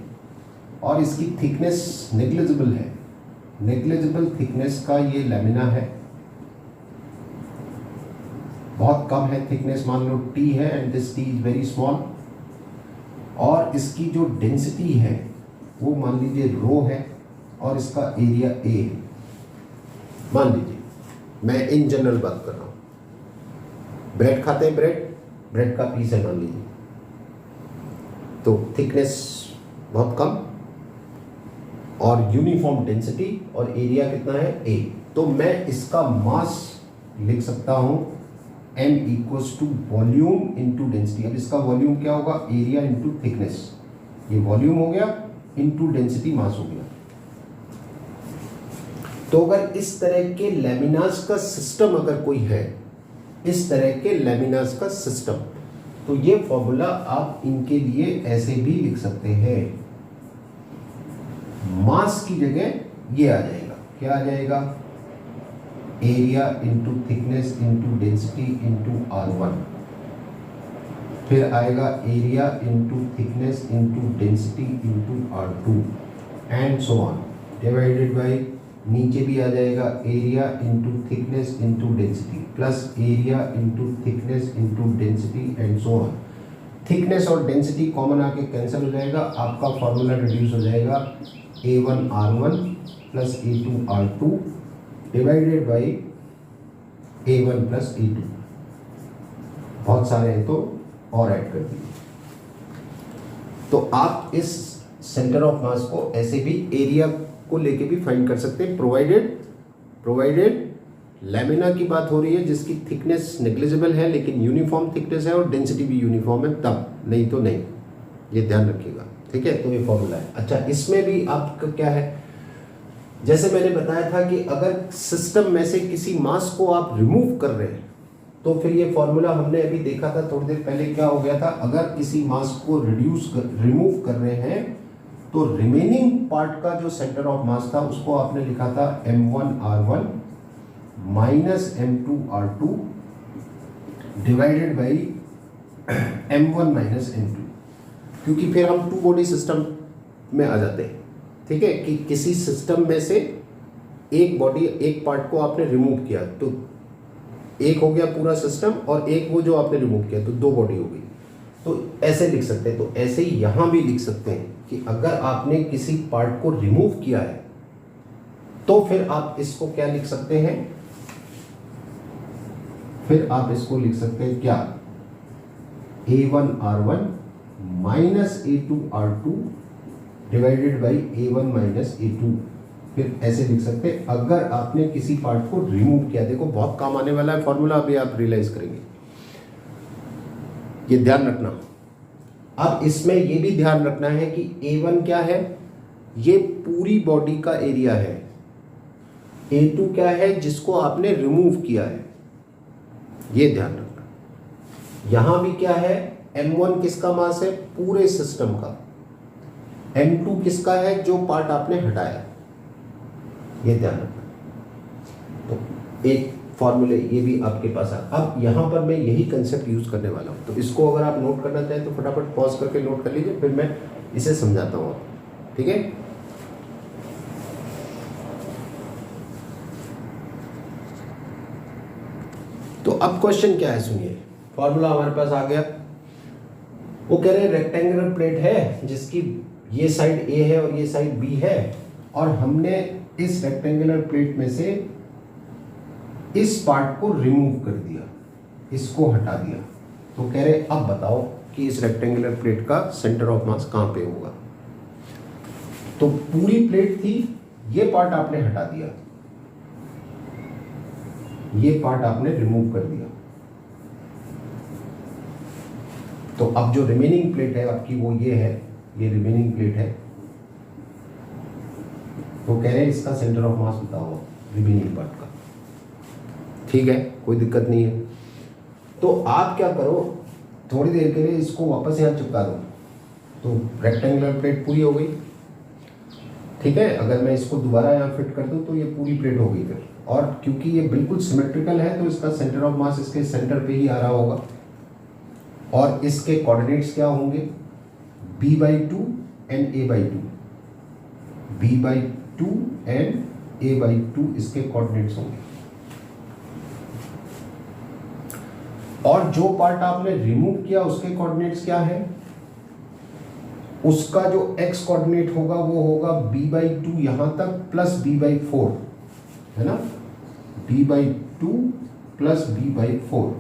और इसकी थिकनेस नेग्लिजिबल है, नेग्लिजिबल थिकनेस का ये लैमिना है, बहुत कम है थिकनेस, मान लो t है and this t is very small, और इसकी जो डेंसिटी है वो मान लीजिए रो है, और इसका एरिया a है। मान लीजिए मैं इन जनरल बात कर रहा हूँ, ब्रेड खाते हैं, ब्रेड का पीस है मान लीजिए, तो थिकनेस बहुत कम और यूनिफॉर्म डेंसिटी, और एरिया कितना है a, तो मैं इसका मास लिख सकता हूँ m equals to volume into density. अब इसका वॉल्यूम क्या होगा, एरिया इंटू थिकनेस, ये वॉल्यूम हो गया इंटू डेंसिटी मास हो गया। तो अगर इस तरह के लैमिनास का सिस्टम अगर कोई है, इस तरह के लैमिनास का सिस्टम, तो ये फॉर्मूला आप इनके लिए ऐसे भी लिख सकते हैं, मास की जगह ये आ जाएगा, क्या आ जाएगा, area into thickness into density into R1, फिर आएगा area into thickness into density into R2 and so on, divided by नीचे भी आ जाएगा area into thickness into density plus area into thickness into density and so on. Thickness और density common आके cancel हो जाएगा, आपका फॉर्मूला रिड्यूस हो जाएगा A1 R1 plus A2 R2 divided by A1 plus A2। बहुत सारे हैं तो और ऐड कर दीजिए। तो आप इस सेंटर ऑफ मास को ऐसे भी एरिया को लेके भी फाइंड कर सकते हैं, प्रोवाइडेड प्रोवाइडेड लैमिना की बात हो रही है जिसकी थिकनेस नेग्लिजिबल है लेकिन यूनिफॉर्म थिकनेस है और डेंसिटी भी यूनिफॉर्म है, तब, नहीं तो नहीं, ये ध्यान रखिएगा। ठीक है, तो ये फॉर्मूला है। अच्छा, इसमें भी आपका क्या है, जैसे मैंने बताया था कि अगर सिस्टम में से किसी मास को आप रिमूव कर रहे हैं तो फिर ये फॉर्मूला हमने अभी देखा था थोड़ी देर पहले, क्या हो गया था, अगर किसी मास को रिमूव कर रहे हैं तो रिमेनिंग पार्ट का जो सेंटर ऑफ मास था उसको आपने लिखा था m1r1 minus m2r2 divided by m1 minus m2, क्योंकि फिर हम टू बॉडी सिस्टम में आ जाते हैं। ठीक है, कि किसी सिस्टम में से एक बॉडी, एक पार्ट को आपने रिमूव किया तो एक हो गया पूरा सिस्टम और एक वो जो आपने रिमूव किया तो दो बॉडी हो गई। तो ऐसे लिख सकते हैं। तो ऐसे ही यहां भी लिख सकते हैं कि अगर आपने किसी पार्ट को रिमूव किया है तो फिर आप इसको क्या लिख सकते हैं, फिर आप इसको लिख सकते हैं क्या, a1r1 minus a2r2 divided by a1 minus a2, फिर ऐसे लिख सकते हैं अगर आपने किसी पार्ट को रिमूव किया। देखो बहुत काम आने वाला है फॉर्मूला, अभी आप रियलाइज करेंगे, ये ध्यान रखना। अब इसमें ये भी ध्यान रखना है कि a1 क्या है, ये पूरी बॉडी का एरिया है, a2 क्या है, जिसको आपने रिमूव किया है, ये ध्यान रखना। यहां भी क्या है, m1 किसका मास है, पूरे सिस्टम का, m2 किसका है, जो पार्ट आपने हटाया, ये ध्यान रखना। तो एक फॉर्मूले ये भी आपके पास है। अब यहां पर मैं यही कंसेप्ट यूज करने वाला हूं, तो इसको अगर आप नोट करना चाहें तो फटाफट पॉज करके नोट कर लीजिए, फिर मैं इसे समझाता हूं। ठीक है, तो अब क्वेश्चन क्या है, सुनिए। फॉर्मूला हमारे पास आ गया, वो कह रहे हैं रेक्टेंगुलर प्लेट है जिसकी ये साइड ए है और ये साइड बी है, और हमने इस रेक्टेंगुलर प्लेट में से इस पार्ट को रिमूव कर दिया, इसको हटा दिया। तो कह रहे अब बताओ कि इस रेक्टेंगुलर प्लेट का सेंटर ऑफ मास कहां पे होगा। तो पूरी प्लेट थी, ये पार्ट आपने हटा दिया, ये पार्ट आपने रिमूव कर दिया, तो अब जो रिमेनिंग प्लेट है आपकी वो ये है, ये रिमेनिंग प्लेट है। तो कह रहे हैं इसका सेंटर ऑफ मास बताओ रिमेनिंग पार्ट का। ठीक है, कोई दिक्कत नहीं है। तो आप क्या करो, थोड़ी देर के लिए इसको वापस यहाँ चिपका दो, तो रेक्टेंगुलर प्लेट पूरी हो गई। ठीक है, अगर मैं इसको दोबारा यहाँ फिट कर दूँ तो ये पूरी प्लेट हो गई फिर, और क्योंकि ये बिल्कुल सिमेट्रिकल है तो इसका सेंटर ऑफ मास इसके सेंटर पे ही आ रहा होगा, और इसके कोऑर्डिनेट्स क्या होंगे, b/2 and a/2, b/2 and a/2 इसके कोऑर्डिनेट्स होंगे। और जो पार्ट आपने रिमूव किया उसके कोऑर्डिनेट्स क्या है, उसका जो x कोऑर्डिनेट होगा वो होगा b/2 यहां तक प्लस b/4, है ना, b/2 प्लस b/4।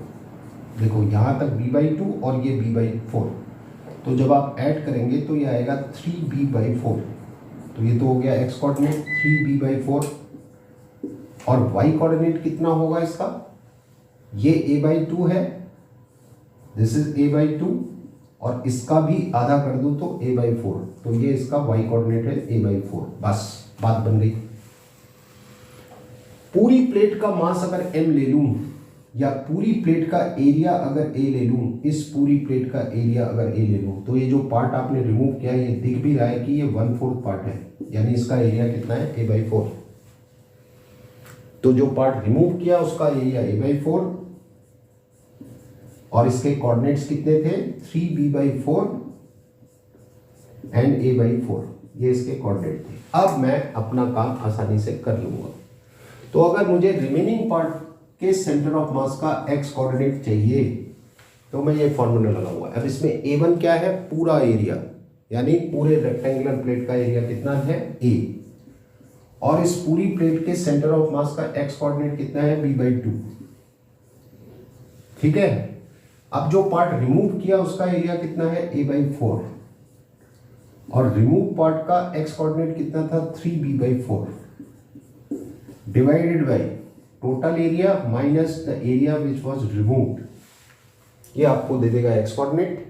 देखो यहां तक b/2 और ये b/4, तो जब आप ऐड करेंगे तो ये आएगा 3b/4। तो ये तो हो गया x कोऑर्डिनेट 3b/4, और y कोऑर्डिनेट कितना होगा इसका, ये a/2 है, दिस इज a/2, और इसका भी आधा कर दूं तो a/4, तो ये इसका y कोऑर्डिनेट है a/4। बस बात बन गई। पूरी प्लेट का मास अगर m ले लूं, या पूरी प्लेट का एरिया अगर a ले लूं, इस पूरी प्लेट का एरिया अगर a ले लूं, तो ये जो पार्ट आपने रिमूव किया ये दिख भी रहा है कि ये 1/4 पार्ट है, यानी इसका एरिया कितना है a/4। तो जो पार्ट रिमूव किया उसका एरिया a/4, और इसके कोऑर्डिनेट्स कितने थे, 3b/4 एंड a/4, ये इसके कोऑर्डिनेट थे। अब मैं अपना काम आसानी से कर लूंगा। तो अगर मुझे रिमेनिंग पार्ट के सेंटर ऑफ मास का x कोऑर्डिनेट चाहिए तो मैं ये फॉर्मूला लगाऊंगा। अब इसमें a1 क्या है, पूरा एरिया, यानी पूरे रेक्टेंगुलर प्लेट का एरिया कितना है a, और इस पूरी प्लेट के सेंटर ऑफ मास का x कोऑर्डिनेट कितना है b/2। ठीक है, अब जो पार्ट रिमूव किया उसका एरिया कितना है a/4, और रिमूव पार्ट का x कोऑर्डिनेट कितना था 3b/4। Divided by total area minus the area which was removed, ये आपको दे देगा एक्स कोऑर्डिनेट।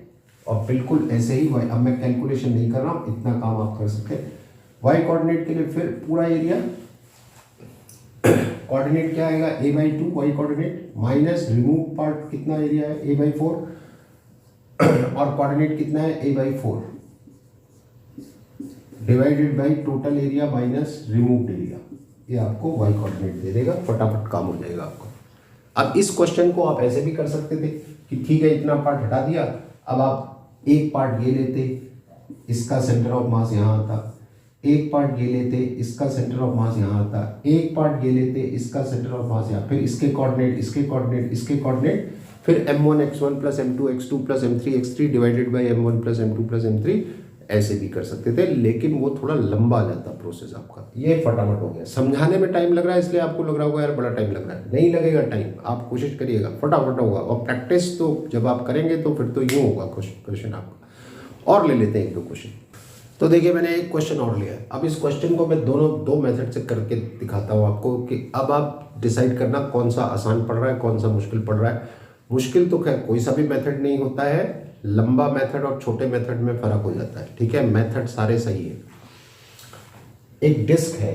और बिल्कुल ऐसे ही वाई, अब मैं कैलकुलेशन नहीं कर रहा हूँ, इतना काम आप कर सकते हैं। वाई कोऑर्डिनेट के लिए फिर पूरा एरिया, कोऑर्डिनेट क्या आएगा a/2 Y coordinate minus remove part कितना एरिया है a/4 और कोऑर्डिनेट कितना है a/4 divided by total area minus removed area, ये आपको वाई कोऑर्डिनेट दे देगा। फटाफट काम हो जाएगा आपको। अब इस क्वेश्चन को आप ऐसे भी कर सकते थे कि ठीक है इतना पार्ट हटा दिया, अब आप एक पार्ट ये लेते, इसका सेंटर ऑफ मास यहाँ आता, एक पार्ट ये लेते, इसका सेंटर ऑफ मास यहाँ आता, एक पार्ट ये लेते, इसका सेंटर ऑफ मास यहाँ, फिर इसके कोऑर्डिनेट, इसके कोऑर्डिनेट, इसके कोऑर्डिनेट, फिर m1 x1 plus m2 x2 plus m3 x3 divided by m1 plus m2 plus m3, ऐसे भी कर सकते थे, लेकिन वो थोड़ा लंबा जाता प्रोसेस आपका। ये फटाफट हो गया। समझाने में टाइम लग रहा है इसलिए आपको लग रहा होगा यार बड़ा टाइम लग रहा है, नहीं लगेगा टाइम, आप कोशिश करिएगा, फटाफट होगा। और प्रैक्टिस तो जब आप करेंगे तो फिर तो यूँ होगा क्वेश्चन आपका। और ले लेते हैं एक दो क्वेश्चन। तो देखिए मैंने एक क्वेश्चन और लिया है। अब इस क्वेश्चन को मैं दो मेथड से करके दिखाता हूँ आपको कि अब आप डिसाइड करना कौन सा आसान पड़ रहा है, कौन सा मुश्किल पड़ रहा है। मुश्किल तो खैर कोई सा भी मेथड नहीं होता है, लंबा मेथड और छोटे मेथड में फर्क हो जाता है, ठीक है। मेथड सारे सही है। एक डिस्क है,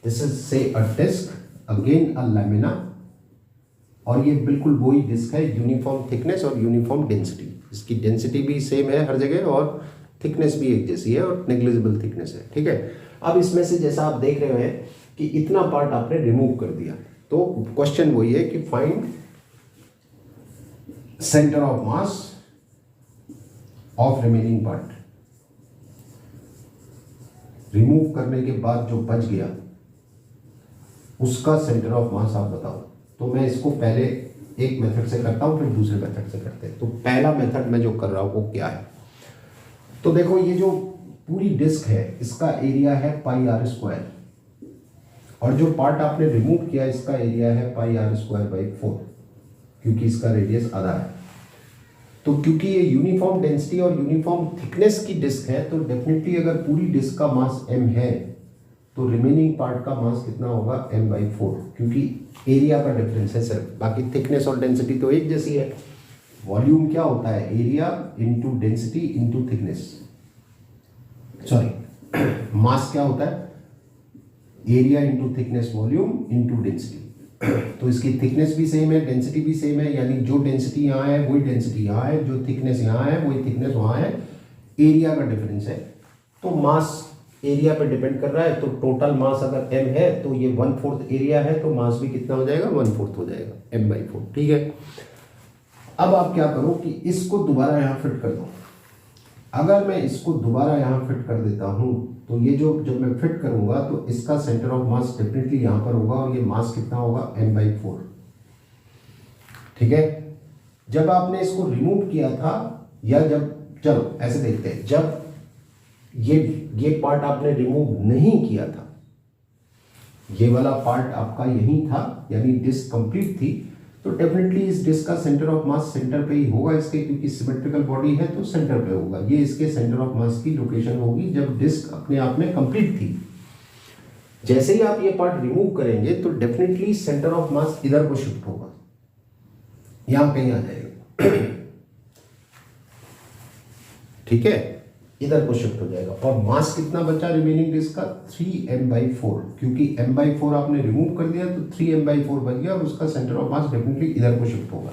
दिस इज से अ डिस्क अगेन अ लैमिना, और ये बिल्कुल वही डिस्क है, यूनिफॉर्म थिकनेस और यूनिफॉर्म डेंसिटी। इसकी डेंसिटी भी सेम है हर जगह और थिकनेस भी एक जैसी है और नेग्लिजिबल थिकनेस है, ठीक है। अब इसमें से जैसा आप देख रहे हैं कि इतना पार्ट आपने रिमूव कर दिया, तो क्वेश्चन वही है कि find centre of mass of remaining part. Remove करने के बाद जो बच गया उसका सेंटर ऑफ मास आप बताओ। तो मैं इसको पहले एक मेथड से करता हूं, फिर दूसरे मेथड से करते हैं। तो पहला मेथड मैं जो कर रहा हूं वो क्या है, तो देखो ये जो पूरी डिस्क है इसका एरिया है πr², और जो पार्ट आपने रिमूव किया इसका एरिया है πr²/4, क्योंकि इसका रेडियस आधा है। तो क्योंकि ये यूनिफॉर्म डेंसिटी और यूनिफॉर्म थिकनेस की डिस्क है, तो डेफिनेटली अगर पूरी डिस्क का मास m है तो रिमेनिंग पार्ट का मास कितना होगा m/4, क्योंकि एरिया का डिफरेंस है सिर्फ, बाकी थिकनेस और डेंसिटी तो एक जैसी है। वॉल्यूम क्या होता है, area into density into thickness, sorry mass क्या होता है, area into thickness volume into density. तो इसकी थिकनेस भी सेम है, डेंसिटी भी सेम है, यानी जो डेंसिटी यहाँ है वही डेंसिटी यहाँ है, जो थिकनेस यहाँ है वही थिकनेस वहाँ है, एरिया का डिफरेंस है। तो मास एरिया पे डिपेंड कर रहा है, तो टोटल मास अगर m है तो ये 1/4 एरिया है, तो मास भी कितना हो जाएगा 1/4 हो जाएगा m/4, ठीक है। अब आप क्या करो कि इसको दोबारा यहाँ फिट कर दो। अगर मैं इसको दोबारा यहाँ फिट कर देता हूँ तो ये जो जब मैं फिट करूँगा तो इसका सेंटर ऑफ मास डेफिनेटली यहाँ पर होगा, और ये मास कितना होगा m/4, ठीक है। जब आपने इसको रिमूव किया था, या जब, चलो ऐसे देखते हैं, जब ये पार्ट आपने रिमूव नहीं किया था, ये वाला पार्ट आपका यही था, यानी डिस्क कंप्लीट थी, तो डेफिनेटली इस डिस्क का सेंटर ऑफ मास सेंटर पे ही होगा इसके, क्योंकि सिमेट्रिकल बॉडी है तो सेंटर पे होगा। ये इसके सेंटर ऑफ मास की लोकेशन होगी जब डिस्क अपने आप में कंप्लीट थी। जैसे ही आप ये पार्ट रिमूव करेंगे तो डेफिनेटली सेंटर ऑफ मास इधर को शिफ्ट होगा, यहां कहीं आ जाएगा, ठीक है, इधर को शिफ्ट हो जाएगा। और मास कितना बचा रिमेनिंग डिस्क का 3m/4, क्योंकि m/4 आपने रिमूव कर दिया तो 3m/4 बच गया, और उसका सेंटर ऑफ मास डेफिनेटली इधर को शिफ्ट होगा।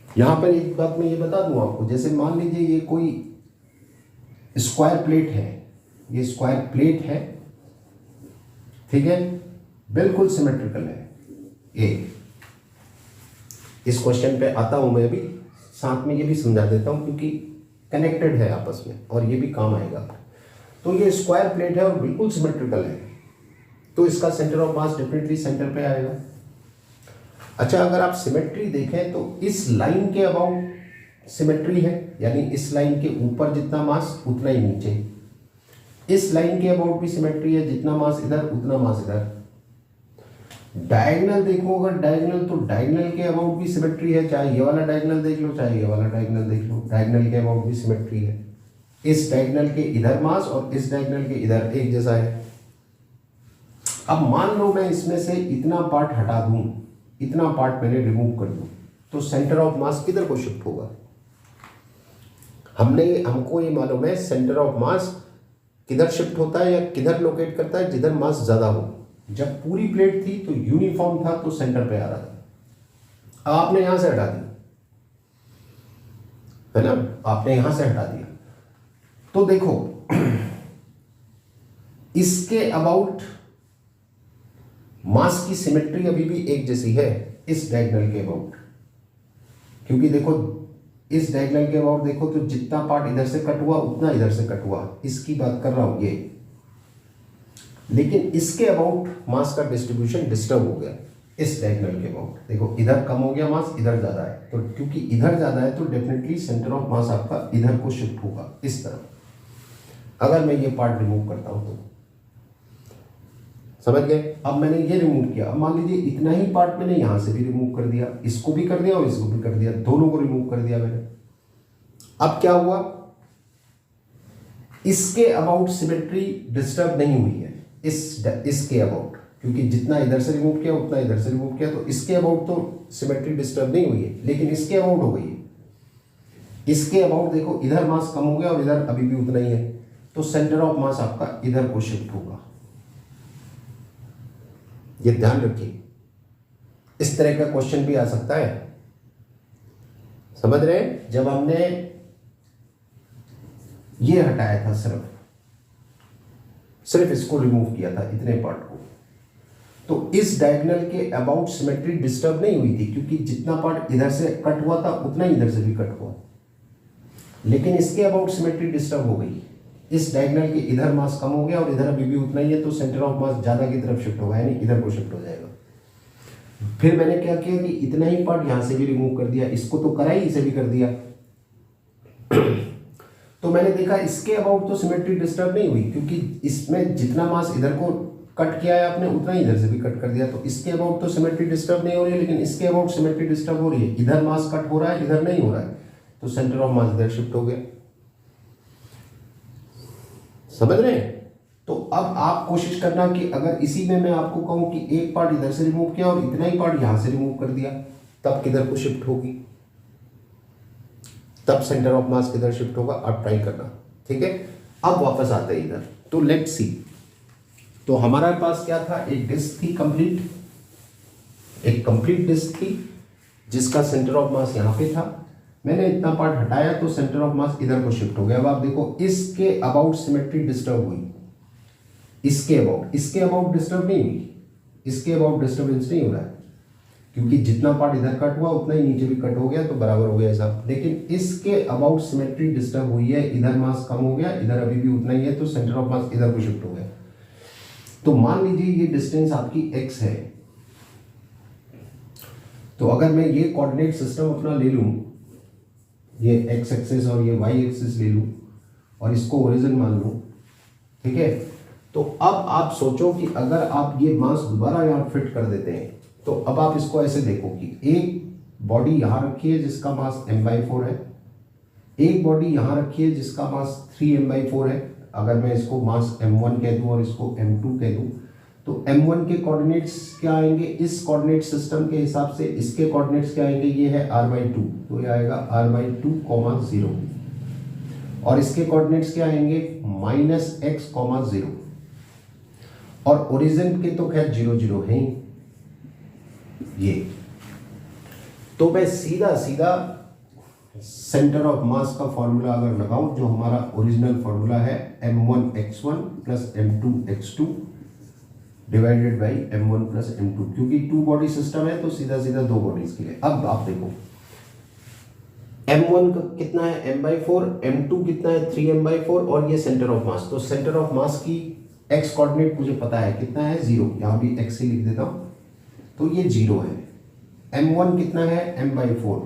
यहां पर एक बात मैं ये बता दूं आपको, जैसे मान लीजिए ये कोई स्क्वायर प्लेट है, ये स्क्वायर प्लेट है, ठीक है, बिल्कुल सिमेट्रिकल है। इस क्वेश्चन पे आता हूं मैं अभी, साथ में ये भी समझा देता हूं क्योंकि कनेक्टेड है आपस में और ये भी काम आएगा। तो ये स्क्वायर प्लेट है और बिल्कुल सिमेट्रिकल है, तो इसका centre of mass definitely centre पे आएगा। अच्छा, अगर आप सिमेट्री देखें तो इस लाइन के अबाउट सिमेट्री है, यानी इस लाइन के ऊपर जितना मास उतना ही नीचे, इस लाइन के अबाउट भी सिमेट्री है, जितना मास इधर उतना मास इधर। डायगोनल देखो, अगर डायगोनल, तो डायगोनल के अबाउट भी सिमेट्री है, चाहे ये वाला डायगोनल देख लो चाहे ये वाला डायगोनल देख लो, डायगोनल के अबाउट भी सिमेट्री है। इस डायगोनल के इधर मास और इस डायगोनल के इधर एक जैसा है, अब मान लो मैं इसमें से इतना पार्ट हटा दूं, इतना पार्ट मैंने रिमूव कर दूं, तो सेंटर ऑफ मास किधर को शिफ्ट होगा? हमको ये मालूम है सेंटर ऑफ मास किधर शिफ्ट होता है या किधर लोकेट करता है, जिधर मास ज्यादा हो। जब पूरी प्लेट थी तो यूनिफॉर्म था तो सेंटर पे आ रहा था। अब आपने यहां से हटा दिया, है ना, आपने यहां से हटा दिया, तो देखो इसके अबाउट मास की सिमेट्री अभी भी एक जैसी है इस डायगोनल के अबाउट, क्योंकि देखो इस डायगोनल के अबाउट देखो तो जितना पार्ट इधर से कट हुआ उतना इधर से कट हुआ, इसकी बात कर रहा हूं ये। लेकिन इसके अबाउट मास का डिस्ट्रीब्यूशन डिस्टर्ब हो गया इस डायगोनल के अबाउट। देखो इधर कम हो गया मास, इधर ज्यादा है, तो क्योंकि इधर ज्यादा है तो डेफिनेटली सेंटर ऑफ मास आपका इधर को शिफ्ट होगा इस तरफ। अगर मैं ये पार्ट रिमूव करता हूं तो समझ गए। अब मैंने ये रिमूव किया, अब मान लीजिए इतना ही पार्ट मैंने यहां से भी रिमूव कर दिया, इसको भी कर दिया और इसको भी कर दिया, दोनों को रिमूव कर दिया मैंने। अब क्या हुआ, इसके अबाउट सिमेट्री डिस्टर्ब नहीं हुई है इसके अबाउट, क्योंकि जितना इधर से रिमूव किया उतना इधर से रिमूव किया, तो इसके अबाउट तो सिमेट्री डिस्टर्ब नहीं हुई है, लेकिन इसके अबाउट हो गई है। इसके अबाउट देखो इधर मास कम हो गया और इधर अभी भी उतना ही है, तो सेंटर ऑफ मास आपका इधर को शिफ्ट होगा। ये ध्यान रखिए, इस तरह का क्वेश्चन भी आ सकता है, समझ रहे हैं। जब हमने ये हटाया था, सिर्फ इसको रिमूव किया था, इतने पार्ट को, तो इस डायगोनल के अबाउट सिमेट्री डिस्टर्ब नहीं हुई थी, क्योंकि जितना पार्ट इधर से कट हुआ था उतना ही इधर से भी कट हुआ। लेकिन इसके अबाउट सिमेट्री डिस्टर्ब हो गई, इस डायगोनल के इधर मास कम हो गया और इधर अभी भी उतना ही है, तो सेंटर ऑफ मास ज्यादा की तरफ शिफ्ट होगा, यानी इधर को शिफ्ट हो जाएगा। फिर मैंने क्या किया कि इतना ही पार्ट यहां से भी रिमूव कर दिया, इसको तो करा ही, इसे भी कर दिया। तो मैंने देखा इसके अबाउट तो सिमेट्री डिस्टर्ब नहीं हुई, क्योंकि इसमें जितना मास इधर को कट किया है आपने उतना ही इधर से भी कट कर दिया, तो इसके अबाउट तो सिमेट्री डिस्टर्ब नहीं हो रही है, लेकिन इसके अबाउट सिमेट्री डिस्टर्ब हो रही है। इधर मास कट हो रहा है, इधर नहीं हो रहा है, तो सेंटर ऑफ मास इधर शिफ्ट हो गया। समझ रहे हैं। तो अब आप कोशिश करना कि अगर इसी में मैं आपको कहूं कि एक पार्ट इधर से रिमूव किया और इतना ही पार्ट यहां से रिमूव कर दिया, तब किधर को शिफ्ट होगी, तब सेंटर ऑफ मास किधर शिफ्ट होगा, आप ट्राई करना, ठीक है। अब वापस आते हैं इधर, तो लेट्स सी। तो हमारे पास क्या था, एक डिस्क थी कंप्लीट, एक कंप्लीट डिस्क थी जिसका सेंटर ऑफ मास यहां पे था। मैंने इतना पार्ट हटाया तो सेंटर ऑफ मास इधर को शिफ्ट हो गया। अब आप देखो इसके अबाउट सिमेट्री डिस्टर्ब हुई, इसके अबाउट डिस्टर्ब नहीं हुई, इसके अबाउट डिस्टर्बेंस नहीं हो रहा है, क्योंकि जितना पार्ट इधर कट हुआ उतना ही नीचे भी कट हो गया, तो बराबर हो गया ऐसा। लेकिन इसके अबाउट सिमेट्री डिस्टर्ब हुई है, इधर मास कम हो गया, इधर अभी भी उतना ही है, तो सेंटर ऑफ मास इधर को शिफ्ट हो गया। तो मान लीजिए ये डिस्टेंस आपकी x है, तो अगर मैं ये कोऑर्डिनेट सिस्टम अपना ले लूं, ये x एक्सिस और ये y एक्सिस ले लूं और इसको ओरिजिन मान लूं, ठीक है। तो अब आप सोचो कि अगर आप ये मास दोबारा यहां फिट कर देते हैं, तो अब आप इसको ऐसे देखो कि एक बॉडी यहां रखी है जिसका मास m/4 है, एक बॉडी यहां रखी है जिसका मास 3m/4 है। अगर मैं इसको मास m1 कह दूं और इसको m2 कह दूं, तो m1 के कोऑर्डिनेट्स क्या आएंगे इस कोऑर्डिनेट सिस्टम के हिसाब से, इसके कोऑर्डिनेट्स क्या आएंगे, ये है r/2, तो ये आएगा r/2, 0, और इसके कोऑर्डिनेट्स क्या आएंगे -x, 0, और ओरिजिन के तो खैर 0, 0 है ही ये। तो मैं सीधा सीधा सेंटर ऑफ मास का फॉर्मूला अगर लगाऊं, जो हमारा ओरिजिनल फॉर्मूला है m1x1 plus m2x2 divided by m1 plus m2, क्योंकि 2 बॉडी सिस्टम है तो सीधा सीधा 2 बॉडीज के लिए। अब आप देखो m1 कितना है m/4, m2 कितना है 3m/4, और ये सेंटर ऑफ मास। तो सेंटर ऑफ मास की x कोऑर्डिनेट मुझे पता है कितना है, 0, यहां भी x ही लिख देता हूं, तो ये 0 है। m1 कितना है m/4,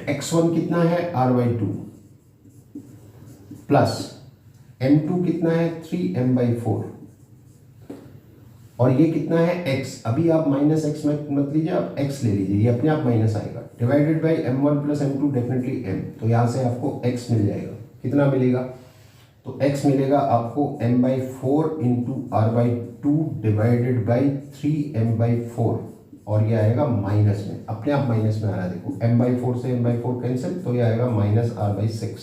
x1 कितना है r/2, प्लस m2 कितना है 3m/4, और ये कितना है x। अभी आप -x मत लीजिए, आप x ले लीजिए, ये अपने आप माइनस आएगा, divided by m1 plus m2 definitely m, तो यहां से आपको x मिल जाएगा। कितना मिलेगा तो x मिलेगा आपको m/4 into r/2 divided by 3m/4 और ये आएगा माइनस में, अपने आप माइनस में आ रहा है। देखो m/4 से m/4 कैंसिल, तो ये आएगा -r/6।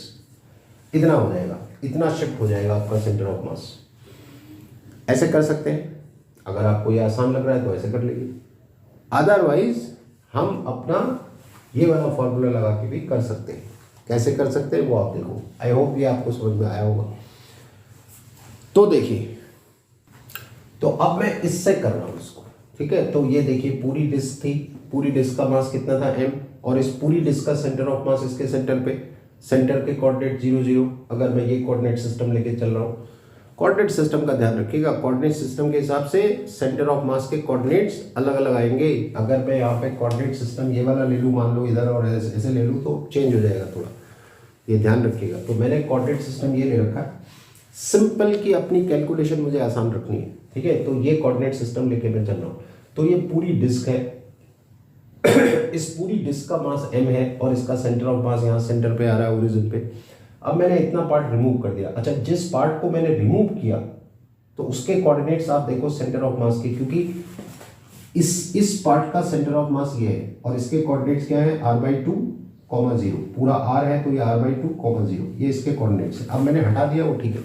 इतना हो जाएगा, इतना शिफ्ट हो जाएगा आपका सेंटर ऑफ मास। ऐसे कर सकते हैं, अगर आपको ये आसान लग रहा है तो ऐसे कर लीजिए, अदरवाइज हम अपना ये वाला फॉर्मूला लगा के भी कर सकते हैं। कैसे कर सकते हैं वो आप देखो, आई होप ये आपको समझ में आया होगा। तो देखिए, तो अब मैं इससे कर रहा हूँ इसको, ठीक है। तो ये देखिए पूरी डिस्क थी, पूरी डिस्क का मास कितना था m, और इस पूरी डिस्क का सेंटर ऑफ मास इसके सेंटर पे, सेंटर के कोऑर्डिनेट 0 0। अगर मैं ये कोऑर्डिनेट सिस्टम लेके चल रहा हूँ, कोऑर्डिनेट सिस्टम का ध्यान रखिएगा, कोऑर्डिनेट सिस्टम के हिसाब से सेंटर ऑफ मास के कोऑर्डिनेट्स अलग अलग आएंगे। अगर मैं यहाँ पे कोऑर्डिनेट सिस्टम ये वाला ले लूँ, मान लो इधर, और ऐसे ले लूँ तो चेंज हो जाएगा थोड़ा, ये ध्यान रखिएगा। तो मैंने कोऑर्डिनेट सिस्टम ये ले रखा, सिंपल की अपनी कैलकुलेशन मुझे आसान रखनी है, ठीक है। तो ये कोऑर्डिनेट सिस्टम लेके मैं चल रहा हूँ। तो ये पूरी डिस्क है, इस पूरी डिस्क का मास m है और इसका सेंटर ऑफ मास यहाँ सेंटर पे आ रहा है, ओरिजिन पे। अब मैंने इतना पार्ट रिमूव कर दिया। अच्छा, जिस पार्ट को मैंने रिमूव किया तो उसके कोऑर्डिनेट्स आप देखो सेंटर ऑफ मास के, क्योंकि इस पार्ट का सेंटर ऑफ मास ये है और इसके कोऑर्डिनेट्स क्या है, r/2, 0। पूरा r है तो ये r/2, 0, ये इसके कोऑर्डिनेट्स है। अब मैंने हटा दिया वो ठीक है,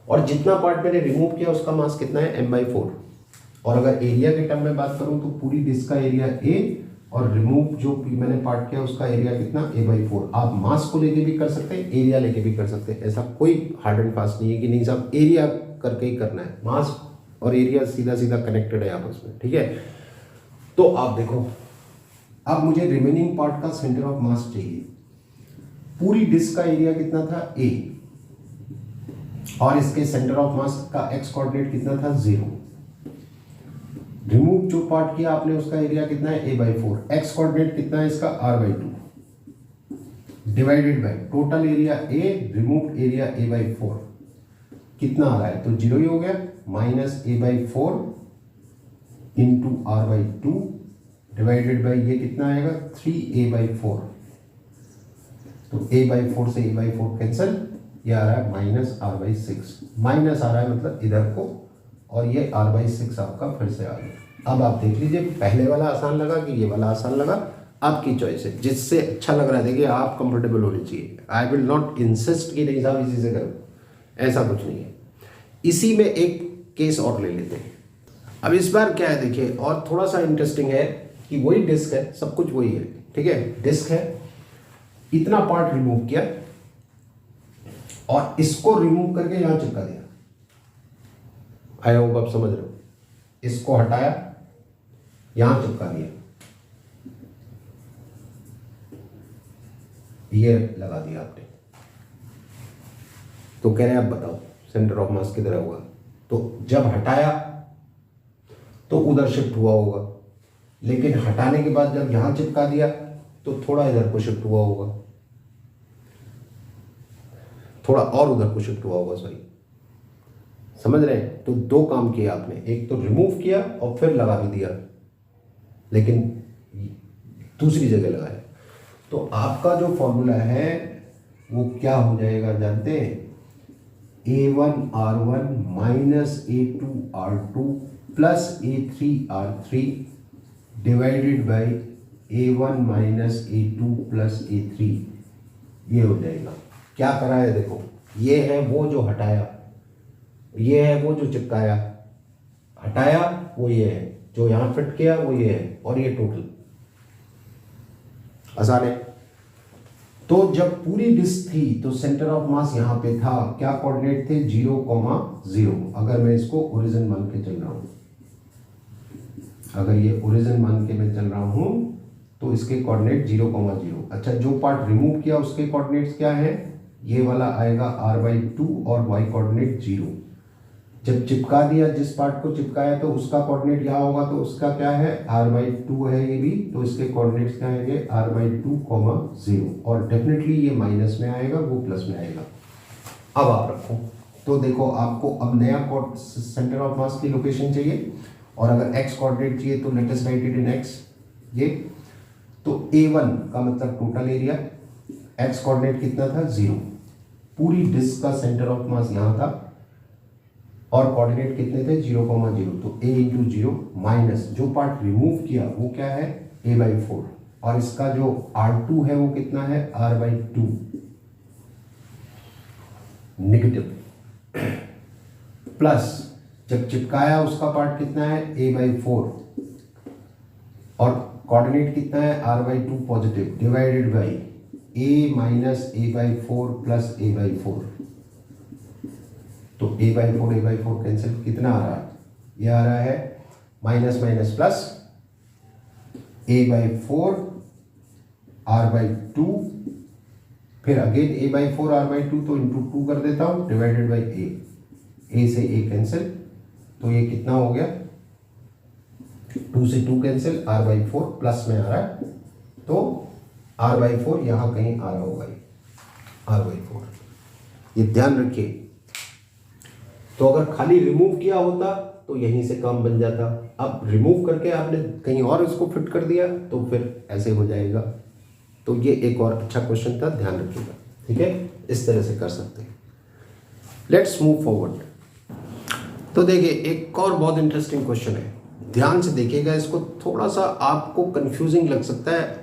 और जितना पार्ट मैंने रिमूव किया उसका मास कितना है, m/4। और अगर एरिया के टर्म में बात करूं तो पूरी डिस्क का एरिया a और रिमूव जो मैंने पार्ट किया उसका एरिया कितना, a/4। आप मास को लेके भी कर सकते हैं, एरिया लेके भी कर सकते हैं, ऐसा कोई हार्ड एंड फास्ट नहीं है कि नहीं साहब एरिया करके ही करना है। मास और एरिया सीधा सीधा कनेक्टेड है आपस में, ठीक है। तो आप देखो, अब मुझे रिमेनिंग पार्ट का सेंटर ऑफ मास चाहिए। पूरी डिस्क का एरिया कितना था, a, और इसके सेंटर ऑफ मास का x कोऑर्डिनेट कितना था, 0। रिमूव जो पार्ट किया आपने उसका एरिया कितना है, a/4। x कोऑर्डिनेट कितना है इसका, r/2 divided by total area a, remove area a/4 कितना आ रहा है, तो 0 ही हो गया, -a/4 into r/2 divided by ये कितना आएगा, 3a/4। तो a/4 से a/4 कैंसिल, ये आ रहा है -r/6। माइनस आ रहा है मतलब इधर को, और ये r/6 आपका फिर से आ गया। अब आप देख लीजिए, पहले वाला आसान लगा कि ये वाला आसान लगा, आपकी चॉइस है, जिससे अच्छा लग रहा है। देखिए आप कंफर्टेबल होने चाहिए, आई विल नॉट इंसिस्ट कि नहीं साहब इसी से करो, ऐसा कुछ नहीं है। इसी में एक केस और ले लेते हैं। अब इस बार क्या है देखिए, और थोड़ा सा इंटरेस्टिंग है कि वही डिस्क है, सब कुछ वही है, ठीक है। डिस्क है, इतना पार्ट रिमूव किया और इसको रिमूव करके यहां चिपका दिया। आई होप आप समझ रहे हो। इसको हटाया, यहां चिपका दिया, ये लगा दिया आपने। तो कह रहे हैं आप बताओ सेंटर ऑफ मास किधर होगा, तो जब हटाया तो उधर शिफ्ट हुआ होगा, लेकिन हटाने के बाद जब यहां चिपका दिया तो थोड़ा इधर को शिफ्ट हुआ होगा, थोड़ा और उधर को शिफ्ट हुआ होगा, सॉरी, समझ रहे हैं। तो दो काम किए आपने, एक तो रिमूव किया और फिर लगा भी दिया, लेकिन दूसरी जगह लगाया। तो आपका जो फॉर्मूला है वो क्या हो जाएगा जानते हैं, a1r1 -a2r2 plus a3r3 divided by a1 -a2 plus a3, ये हो जाएगा। क्या करा है देखो, ये है वो जो हटाया, ये है वो जो चिपकाया, हटाया वो ये है, जो यहां फिट किया वो ये है, और ये टोटल। आसान है। तो जब पूरी डिस्क थी तो सेंटर ऑफ मास यहां पे था, क्या कोऑर्डिनेट थे, 0, 0। अगर मैं इसको ओरिजिन मान के चल रहा हूं, अगर ये ओरिजिन मान के मैं चल रहा हूं तो इसके कोऑर्डिनेट 0, 0। अच्छा, जो पार्ट रिमूव किया उसके कोऑर्डिनेट्स क्या है, ये वाला आएगा r/2 और y कोऑर्डिनेट 0। जब चिपका दिया, जिस पार्ट को चिपकाया तो उसका कोऑर्डिनेट यहाँ होगा, तो उसका क्या है, r/2 है ये भी, तो इसके कोऑर्डिनेट्स क्या आएंगे, r/2, 0। और डेफिनेटली ये माइनस में आएगा, वो प्लस में आएगा। अब आप रखो, तो देखो आपको अब नया सेंटर ऑफ मास की लोकेशन चाहिए, और अगर x कोऑर्डिनेट चाहिए तो let us right it in x। ये तो a1 का मतलब टोटल एरिया, x कोऑर्डिनेट कितना था, 0। पूरी डिस्क का सेंटर ऑफ मास यहाँ था और कोऑर्डिनेट कितने थे 0,0, तो a इंटू 0 माइनस जो पार्ट रिमूव किया वो क्या है a/4 और इसका जो R2 है वो कितना है R/2 नेगेटिव प्लस जब चिपकाया उसका पार्ट कितना है a/4 और कोऑर्डिनेट कितना है R/2 positive divided by a minus a/4 plus a/4, तो a/4 कैंसिल, कितना आ रहा है ये आ रहा है minus minus plus a/4 R/2 फिर अगेन a/4 R/2 तो इंटू 2 कर देता हूं डिवाइडेड बाई a से a कैंसिल, तो ये कितना हो गया 2 से 2 कैंसिल R/4 प्लस में आ रहा है, तो R/4 यहां कहीं आ रहा होगा R/4, ये ध्यान रखिए। तो अगर खाली रिमूव किया होता तो यहीं से काम बन जाता, अब रिमूव करके आपने कहीं और इसको फिट कर दिया तो फिर ऐसे हो जाएगा। तो ये एक और अच्छा क्वेश्चन था, ध्यान रखिएगा, ठीक है, इस तरह से कर सकते हैं। Let's move forward. तो देखिए एक और बहुत इंटरेस्टिंग क्वेश्चन है, ध्यान से देखिएगा, इसको थोड़ा सा आपको कंफ्यूजिंग लग सकता है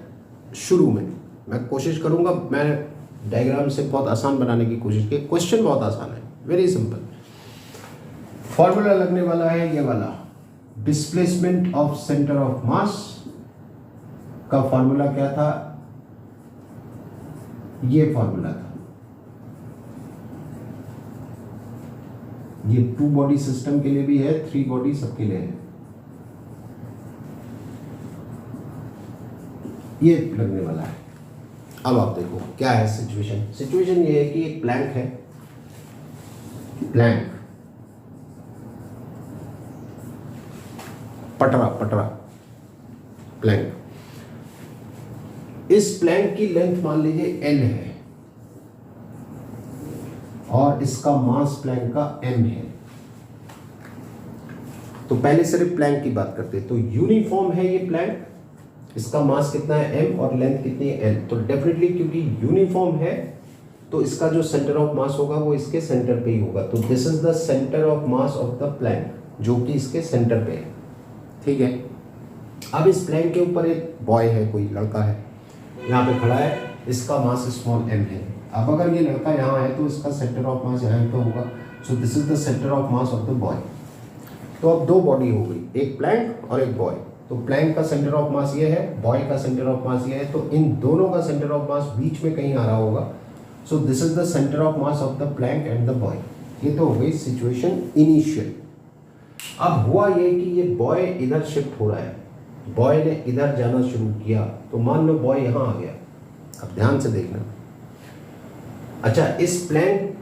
शुरू में, मैं कोशिश करूंगा, मैं डायग्राम से बहुत आसान बनाने की कोशिश की। क्वेश्चन बहुत आसान है, वेरी सिंपल। फॉर्मूला लगने वाला है ये वाला, डिस्प्लेसमेंट ऑफ सेंटर ऑफ मास का फॉर्मूला क्या था, ये फॉर्मूला था। ये 2 बॉडी सिस्टम के लिए भी है, 3 बॉडी सबके लिए है। ये लगने वाला है। अब आप देखो क्या है सिचुएशन ये है कि एक प्लैंक है, प्लैंक पटरा प्लैंक, इस प्लैंक की लेंथ मान लीजिए L है और इसका मास प्लैंक का m है। तो पहले सिर्फ प्लैंक की बात करते हैं, तो यूनिफॉर्म है ये प्लैंक, इसका मास कितना है m और लेंथ कितनी है L, तो डेफिनेटली क्योंकि यूनिफॉर्म है तो इसका जो सेंटर ऑफ मास होगा वो इसके सेंटर पे ही होगा। तो this is the centre of mass of the plank, जो कि इसके सेंटर पे है, ठीक है। अब इस प्लैंक के ऊपर एक बॉय है, कोई लड़का है यहाँ पे खड़ा है, इसका मास स्मॉल m है। अब अगर ये लड़का यहाँ है तो इसका सेंटर ऑफ मास यहाँ पे होगा, सो this is the centre of mass of the boy. तो अब 2 बॉडी हो गई, एक प्लैंक और एक बॉय। तो प्लैंक का सेंटर ऑफ मास ये है, बॉय का सेंटर ऑफ मास ये है, तो इन दोनों का सेंटर ऑफ मास बीच में कहीं आ रहा होगा, सो this is the centre of mass of the plank and the boy. ये तो हो गई सिचुएशन इनिशियल। अब हुआ ये कि ये बॉय इधर शिफ्ट हो रहा है, बॉय ने इधर जाना शुरू किया, तो मान लो बॉय यहाँ आ गया। अब ध्यान से देखना, अच्छा इस प्लैंक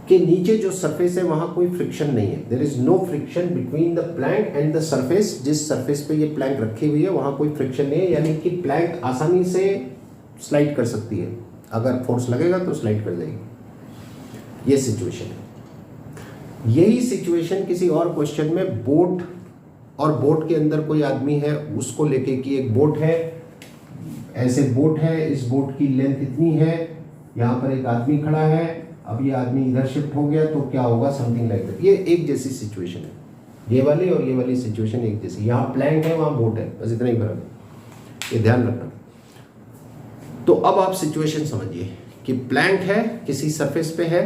के नीचे जो सरफेस है वहां कोई फ्रिक्शन नहीं है, there is no friction between the plank and the surface. जिस सरफेस पे ये प्लैंक रखी हुई है वहां कोई फ्रिक्शन नहीं है, यानी कि प्लैंक आसानी से स्लाइड कर सकती है, अगर फोर्स लगेगा तो स्लाइड कर जाएगी। ये सिचुएशन है। यही सिचुएशन किसी और क्वेश्चन में बोट और बोट के अंदर कोई आदमी है, उसको लेके कि एक बोट है, ऐसे बोट है, इस बोट की लेंथ इतनी है, यहाँ पर एक आदमी खड़ा है, अब ये आदमी इधर शिफ्ट हो गया तो क्या होगा, समथिंग लाइक दैट। ये एक जैसी सिचुएशन है, ये वाली और ये वाली सिचुएशन एक जैसी। यहाँ प्लैंक है, वहाँ बोट है, बस इतना ही फर्क है, ये ध्यान रखना। तो अब आप सिचुएशन समझिए कि प्लैंक है, किसी सरफेस पे है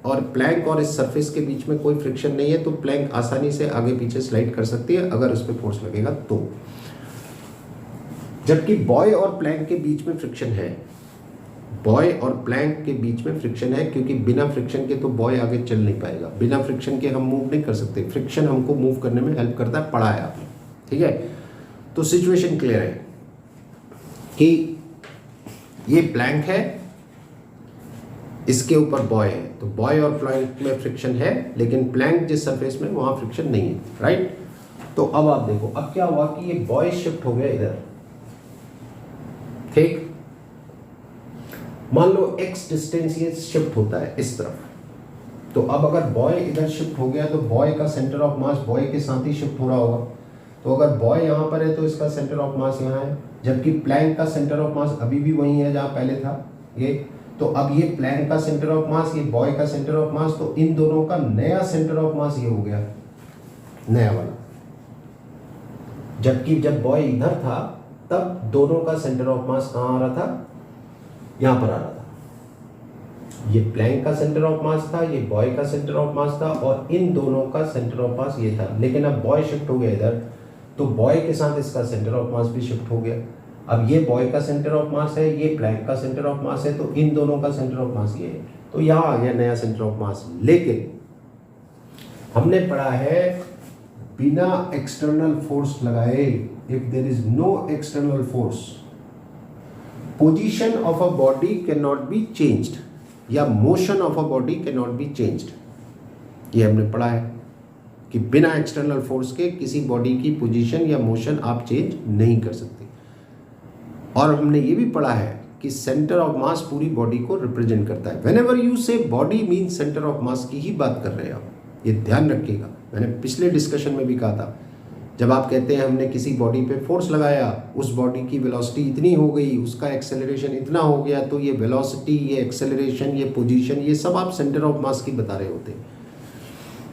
और प्लैंक और इस सरफेस के बीच में कोई फ्रिक्शन नहीं है, तो प्लैंक आसानी से आगे पीछे स्लाइड कर सकती है अगर उस पर फोर्स लगेगा तो। जबकि बॉय और प्लैंक के बीच में फ्रिक्शन है, बॉय और प्लैंक के बीच में फ्रिक्शन है, क्योंकि बिना फ्रिक्शन के तो बॉय आगे चल नहीं पाएगा, बिना फ्रिक्शन के हम मूव नहीं कर सकते, फ्रिक्शन हमको मूव करने में हेल्प करता है, पढ़ा है आपने, ठीक है। तो सिचुएशन क्लियर है कि ये प्लैंक है, इसके ऊपर बॉय है, तो बॉय और प्लैंक में फ्रिक्शन है, लेकिन प्लैंक जिस सरफेस में वहां फ्रिक्शन नहीं है, राइट। तो अब आप देखो, अब क्या हुआ कि ये बॉय शिफ्ट हो गया इधर, ठीक। मान लो x डिस्टेंस ये शिफ्ट होता है इस तरफ, तो अब अगर बॉय इधर शिफ्ट हो गया तो बॉय का सेंटर ऑफ मास बॉय के साथ ही शिफ्ट हो रहा होगा। तो अगर बॉय यहाँ पर है तो इसका सेंटर ऑफ मास यहाँ है, जबकि प्लैंक का सेंटर ऑफ मास अभी भी वही है जहाँ पहले था ये, तो अब ये प्लैंक का सेंटर ऑफ मास, ये बॉय का सेंटर ऑफ मास, तो इन दोनों का नया सेंटर ऑफ मास ये हो गया, नया वाला। जबकि जब बॉय इधर था तब दोनों का सेंटर ऑफ मास कहाँ आ रहा था, यहां पर आ रहा था। ये प्लैंक का सेंटर ऑफ मास था, ये बॉय का सेंटर ऑफ मास था, और इन दोनों का सेंटर ऑफ मास ये था। लेकिन अब बॉय शिफ्ट हो गया इधर, तो बॉय के साथ इसका सेंटर ऑफ मास भी शिफ्ट हो गया। अब ये बॉय का सेंटर ऑफ मास है, ये प्लैंक का सेंटर ऑफ मास है, तो इन दोनों का सेंटर ऑफ मास ये है, तो यहां आ गया नया सेंटर ऑफ मास। लेकिन हमने पढ़ा है बिना एक्सटर्नल फोर्स लगाए, if there is no external force, position of a body can not be changed, या motion of a body can not be changed. ये हमने पढ़ा है कि बिना एक्सटर्नल फोर्स के किसी बॉडी की पोजीशन या मोशन आप चेंज नहीं कर सकते। और हमने ये भी पढ़ा है कि सेंटर ऑफ मास पूरी बॉडी को रिप्रेजेंट करता है। व्हेनेवर यू से बॉडी मीन सेंटर ऑफ मास की ही बात कर रहे हैं आप, ये ध्यान रखिएगा। मैंने पिछले डिस्कशन में भी कहा था, जब आप कहते हैं हमने किसी बॉडी पे फोर्स लगाया, उस बॉडी की वेलोसिटी इतनी हो गई, उसका एक्सेलरेशन इतना हो गया, तो ये वेलोसिटी, ये एक्सेलरेशन, ये पोजीशन, ये सब आप सेंटर ऑफ मास की बता रहे होते हैं,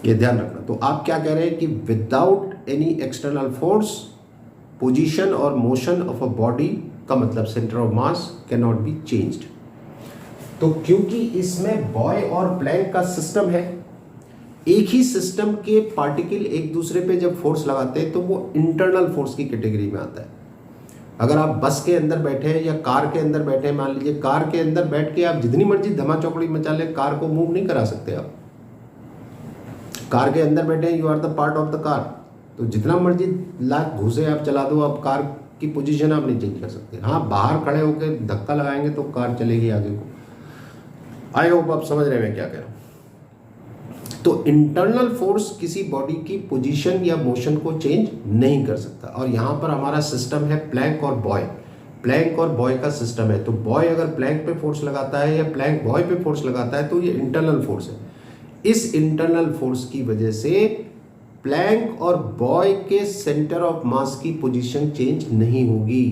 ये ध्यान रखना। तो आप क्या कह रहे हैं कि without any external force, position और मोशन ऑफ अ बॉडी का मतलब centre of mass can not be changed. तो क्योंकि इसमें बॉय और प्लैंक का सिस्टम है, एक ही सिस्टम के पार्टिकल एक दूसरे पे जब फोर्स लगाते हैं तो वो इंटरनल फोर्स की कैटेगरी में आता है। अगर आप बस के अंदर बैठे हैं या कार के अंदर बैठे हैं, मान लीजिए कार के अंदर बैठ के आप जितनी मर्जी धमा चौकड़ी मचा ले, कार को मूव नहीं करा सकते आप। कार के अंदर बैठे हैं, you are the part of the car, तो जितना मर्जी लाख घुसे आप चला दो, आप कार की पोजीशन आप नहीं चेंज कर सकते। हाँ, बाहर खड़े होकर धक्का लगाएंगे तो कार चलेगी आगे को। आई होप आप समझ रहे हैं मैं क्या कह रहा हूँ। तो इंटरनल फोर्स किसी बॉडी की पोजीशन या मोशन को चेंज नहीं कर सकता। और यहाँ पर हमारा सिस्टम है प्लैंक और बॉय, प्लैंक और बॉय का सिस्टम है। तो बॉय अगर प्लैंक पे फोर्स लगाता है या प्लैंक बॉय पे फोर्स लगाता है तो ये इंटरनल फोर्स है। इस इंटरनल फोर्स की वजह से प्लैंक और बॉय के सेंटर ऑफ मास की पोजीशन चेंज नहीं होगी।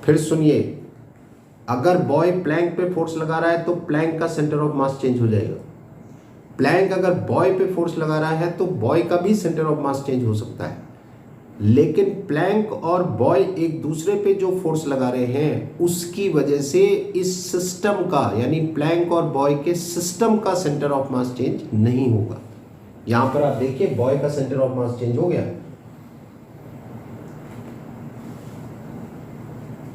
फिर सुनिए, अगर बॉय प्लैंक पे फोर्स लगा रहा है तो प्लैंक का सेंटर ऑफ मास चेंज हो जाएगा। प्लैंक अगर बॉय पे फोर्स लगा रहा है तो बॉय का भी सेंटर ऑफ मास चेंज हो सकता है। लेकिन प्लैंक और बॉय एक दूसरे पे जो फोर्स लगा रहे हैं उसकी वजह से इस सिस्टम का, यानी प्लैंक और बॉय के सिस्टम का सेंटर ऑफ मास चेंज नहीं होगा। यहां पर आप देखिए बॉय का सेंटर ऑफ मास चेंज हो गया,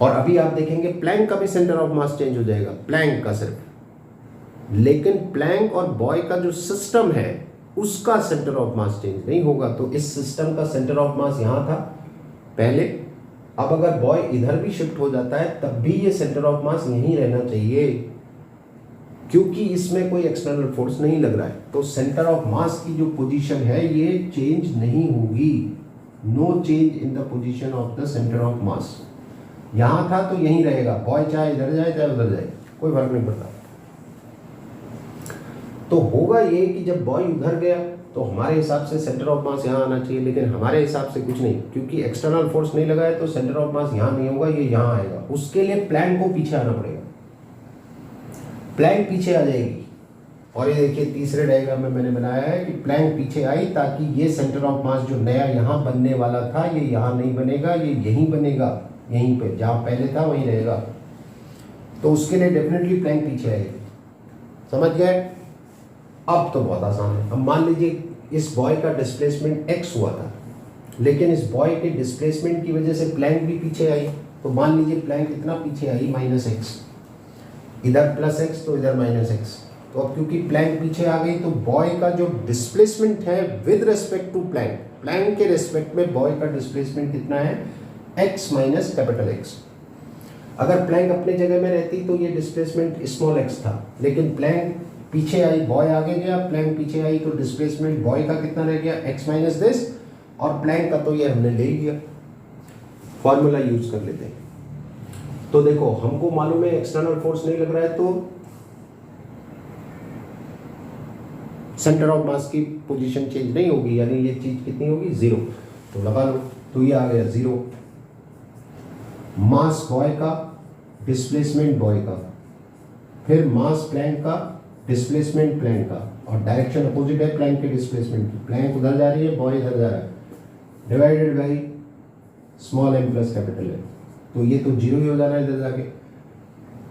और अभी आप देखेंगे प्लैंक का भी सेंटर ऑफ मास चेंज हो जाएगा, प्लैंक का सिर्फ। लेकिन प्लैंक और बॉय का जो सिस्टम है उसका सेंटर ऑफ मास चेंज नहीं होगा। तो इस सिस्टम का सेंटर ऑफ मास यहां था पहले, अब अगर बॉय इधर भी शिफ्ट हो जाता है तब भी ये सेंटर ऑफ मास यहीं रहना चाहिए, क्योंकि इसमें कोई एक्सटर्नल फोर्स नहीं लग रहा है। तो सेंटर ऑफ मास की जो पोजीशन है ये चेंज नहीं होगी। No change in the position of the centre of mass. यहां था तो यहीं रहेगा, बॉय चाहे इधर जाए चाहे उधर जाए, कोई फर्क नहीं पड़ता। तो होगा ये कि जब बॉय उधर गया तो हमारे हिसाब से सेंटर ऑफ मास यहाँ आना चाहिए, लेकिन हमारे हिसाब से कुछ नहीं, क्योंकि एक्सटर्नल फोर्स नहीं लगा है तो सेंटर ऑफ मास यहाँ नहीं होगा, ये यहाँ आएगा। उसके लिए प्लैंक को पीछे आना पड़ेगा, प्लैंक पीछे आ जाएगी। और ये देखिए तीसरे डायग्राम में मैंने बनाया है कि प्लैंक पीछे आई ताकि ये सेंटर ऑफ मास जो नया यहाँ बनने वाला था ये यहाँ नहीं बनेगा, ये यहीं बनेगा, यहीं पे जहाँ पहले था वहीं रहेगा। तो उसके लिए डेफिनेटली प्लैंक पीछे आएगी। समझ गए? अब तो बहुत आसान है। अब मान लीजिए इस बॉय का डिस्प्लेसमेंट x हुआ था, लेकिन इस बॉय के डिस्प्लेसमेंट की वजह से प्लैंक भी पीछे आई। तो मान लीजिए प्लैंक इतना पीछे आई -x, इधर +x तो इधर -x। तो अब क्योंकि प्लैंक पीछे आ गई तो बॉय का जो डिस्प्लेसमेंट है with respect to plank, plank के रिस्पेक्ट में बॉय का डिस्प्लेसमेंट कितना है, x माइनस X। अगर प्लैंक अपने जगह में रहती तो ये डिस्प्लेसमेंट स्मॉल x था, लेकिन प्लैंक पीछे आई, बॉय आगे गया, प्लैंक पीछे आई, तो डिस्प्लेसमेंट बॉय का कितना रह गया, x माइनस दिस, और प्लैंक का तो ये हमने ले ही लिया। फॉर्मूला यूज कर लेते हैं। तो देखो हमको मालूम है एक्सटर्नल फोर्स नहीं लग रहा है तो सेंटर ऑफ मास की पोजीशन चेंज नहीं होगी, यानी ये चीज कितनी होगी, 0। तो लगा लो, तो ये आ गया 0। मास बॉय का, डिस्प्लेसमेंट बॉय का, फिर मास प्लैंक का, डिस्प्लेसमेंट प्लैंक का, और डायरेक्शन अपोजिट है प्लैंक के डिस्प्लेसमेंट की। प्लैंक उधर जा रही है, बॉय इधर जा रहा है, divided by small m plus capital M। तो ये तो जीरो ही हो जाना है इधर जाके।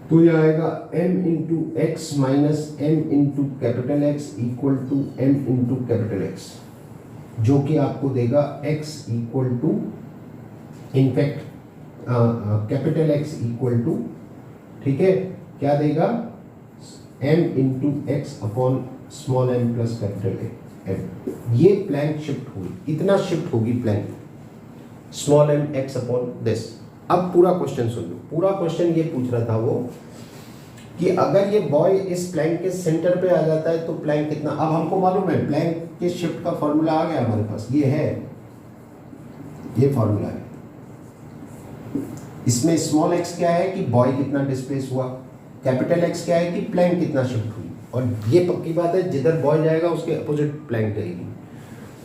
तो ये आएगा m into X minus m into capital X equal to m into capital X, जो कि आपको देगा x equal to, in fact capital X equal to, ठीक है, क्या देगा, m into X upon small m plus capital M। ये plank shift होगी, इतना शिफ्ट होगी plank, small m x upon this. अब पूरा क्वेश्चन सुन लो। पूरा क्वेश्चन ये पूछ रहा था वो कि अगर ये बॉय इस प्लैंक के सेंटर पे आ जाता है तो प्लैंक कितना, अब हमको मालूम है प्लैंक के शिफ्ट का फॉर्मूला आ गया हमारे पास, ये है, ये फॉर्मूला है। इसमें स्मॉल x क्या है कि बॉय कितना डिस्प्लेस हुआ, कैपिटल X क्या है कि प्लैंक कितना शिफ्ट हुई, और ये पक्की बात है जिधर बॉय जाएगा उसके अपोजिट प्लैंक जाएगी।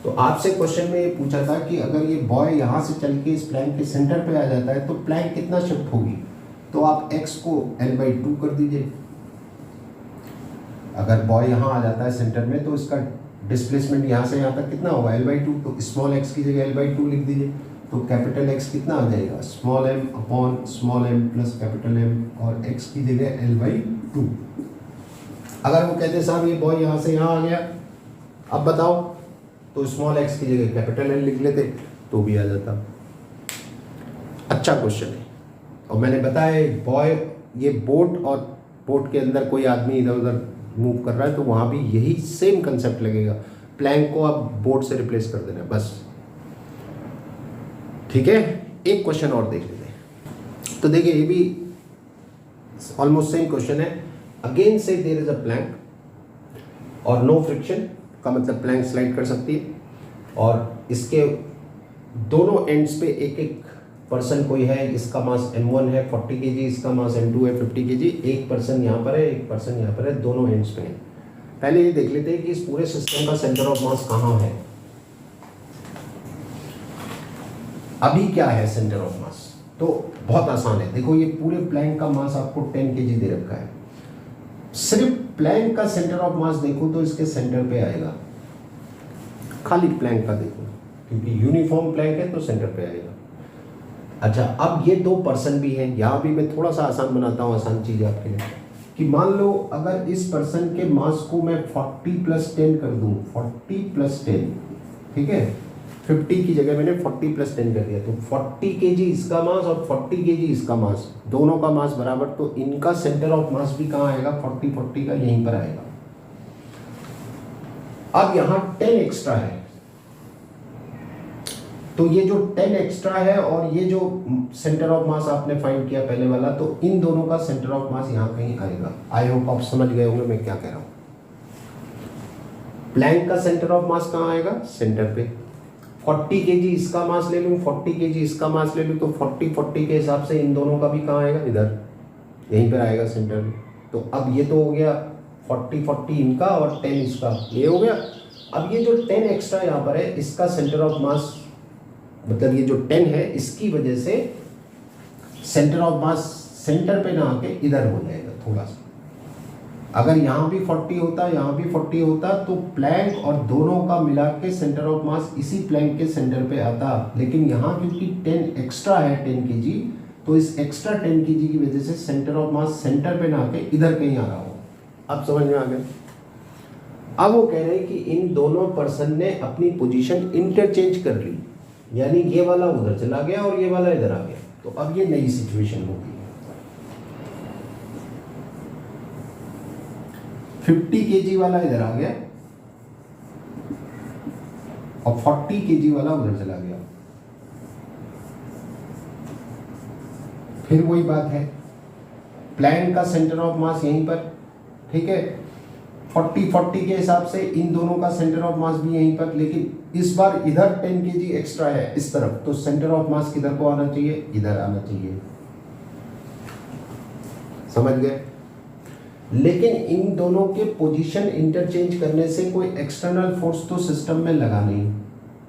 तो आपसे क्वेश्चन में ये पूछा था कि अगर ये बॉय यहाँ से चल के इस प्लैंक के सेंटर पे आ जाता है तो प्लैंक कितना शिफ्ट होगी, तो आप x को L/2 कर दीजिए। अगर बॉय यहाँ आ जाता है सेंटर में तो इसका डिस्प्लेसमेंट यहाँ से यहाँ तक कितना होगा, L/2। तो स्मॉल x की जगह L/2 लिख दीजिए, तो कैपिटल X कितना आ जाएगा, small m upon small m plus capital M, और x की जगह L/2। अगर वो कहते साहब ये बॉय यहाँ से यहाँ आ गया, अब बताओ, तो स्मॉल x की जगह कैपिटल L लिख लेते तो भी आ जाता। अच्छा क्वेश्चन है। और मैंने बताया बॉय, ये बोट, और बोट के अंदर कोई आदमी इधर उधर मूव कर रहा है तो वहाँ भी यही सेम कंसेप्ट लगेगा, प्लैंक को अब बोट से रिप्लेस कर देना बस, ठीक है। एक क्वेश्चन और देख लेते हैं। तो देखिए ये भी ऑलमोस्ट सेम क्वेश्चन है। अगेन से देयर इज अ प्लैंक और नो फ्रिक्शन का मतलब प्लैंक स्लाइड कर सकती है, और इसके दोनों एंड्स पे एक एक पर्सन कोई है, इसका मास m1 है 40 kg, इसका मास m2 है 50 kg। एक पर्सन यहाँ पर है, एक पर्सन यहाँ पर है, दोनों एंड्स पे है। पहले ये देख लेते हैं कि इस पूरे सिस्टम का सेंटर ऑफ मास कहाँ है। अभी क्या है सेंटर ऑफ मास, तो बहुत आसान है। देखो ये पूरे प्लैंक का मास आपको 10 kg दे रखा है, सिर्फ प्लैंक का सेंटर ऑफ मास देखो तो इसके सेंटर पे आएगा, खाली प्लैंक का देखो, क्योंकि यूनिफॉर्म प्लैंक है तो सेंटर पे आएगा। अच्छा, अब ये दो पर्सन भी हैं, यहाँ भी मैं थोड़ा सा आसान बनाता हूँ, आसान चीज़ आपके लिए, कि मान लो अगर इस पर्सन के मास को मैं 40 + 10 कर दूँ, 40 + 10, ठीक है, 50 की जगह मैंने 40 + 10 कर दिया, तो 40 kg इसका मास और 40 kg इसका मास, दोनों का मास बराबर, तो इनका सेंटर ऑफ मास भी कहाँ आएगा, 40 का यहीं पर आएगा। अब यहाँ 10 एक्स्ट्रा है, तो ये जो 10 एक्स्ट्रा है और ये जो सेंटर ऑफ मास आपने फाइंड किया पहले वाला, तो इन दोनों का सेंटर ऑफ मास यहाँ कहीं आएगा। आई होप आप समझ गए होंगे मैं क्या कह रहा हूँ। प्लैंक का सेंटर ऑफ मास कहाँ आएगा, सेंटर पे। 40 kg इसका मास ले लूँ, 40 kg इसका मास ले लूँ, तो 40 के हिसाब से इन दोनों का भी कहाँ आएगा, इधर, यहीं पर आएगा सेंटर में। तो अब ये तो हो गया 40 इनका और 10 इसका, ये हो गया। अब ये जो 10 एक्स्ट्रा यहाँ पर है, इसका सेंटर ऑफ मास, मतलब ये जो 10 है, इसकी वजह से सेंटर ऑफ मास सेंटर पे ना आके इधर हो जाएगा थोड़ा सा। अगर यहाँ भी 40 होता, यहाँ भी 40 होता, तो प्लैंक और दोनों का मिला के सेंटर ऑफ मास इसी प्लैंक के सेंटर पे आता। लेकिन यहाँ क्योंकि 10 एक्स्ट्रा है 10 kg, तो इस एक्स्ट्रा 10 kg की वजह से सेंटर ऑफ मास सेंटर पे ना आके इधर कहीं आ रहा हो। अब समझ में आ गया। अब वो कह रहे हैं कि इन दोनों पर्सन ने अपनी पोजीशन इंटरचेंज कर ली, यानी ये वाला उधर चला गया और ये वाला इधर आ गया। तो अब ये नई सिचुएशन होगी। 50 kg वाला इधर आ गया और 40 kg वाला उधर चला गया। फिर वही बात है, प्लैंक का सेंटर ऑफ मास यहीं पर, ठीक है, 40 के हिसाब से इन दोनों का सेंटर ऑफ मास भी यहीं पर, लेकिन इस बार इधर 10 kg एक्स्ट्रा है इस तरफ, तो सेंटर ऑफ मास किधर को आना चाहिए, इधर आना चाहिए। समझ गए। लेकिन इन दोनों के पोजीशन इंटरचेंज करने से कोई एक्सटर्नल फोर्स तो सिस्टम में लगा नहीं,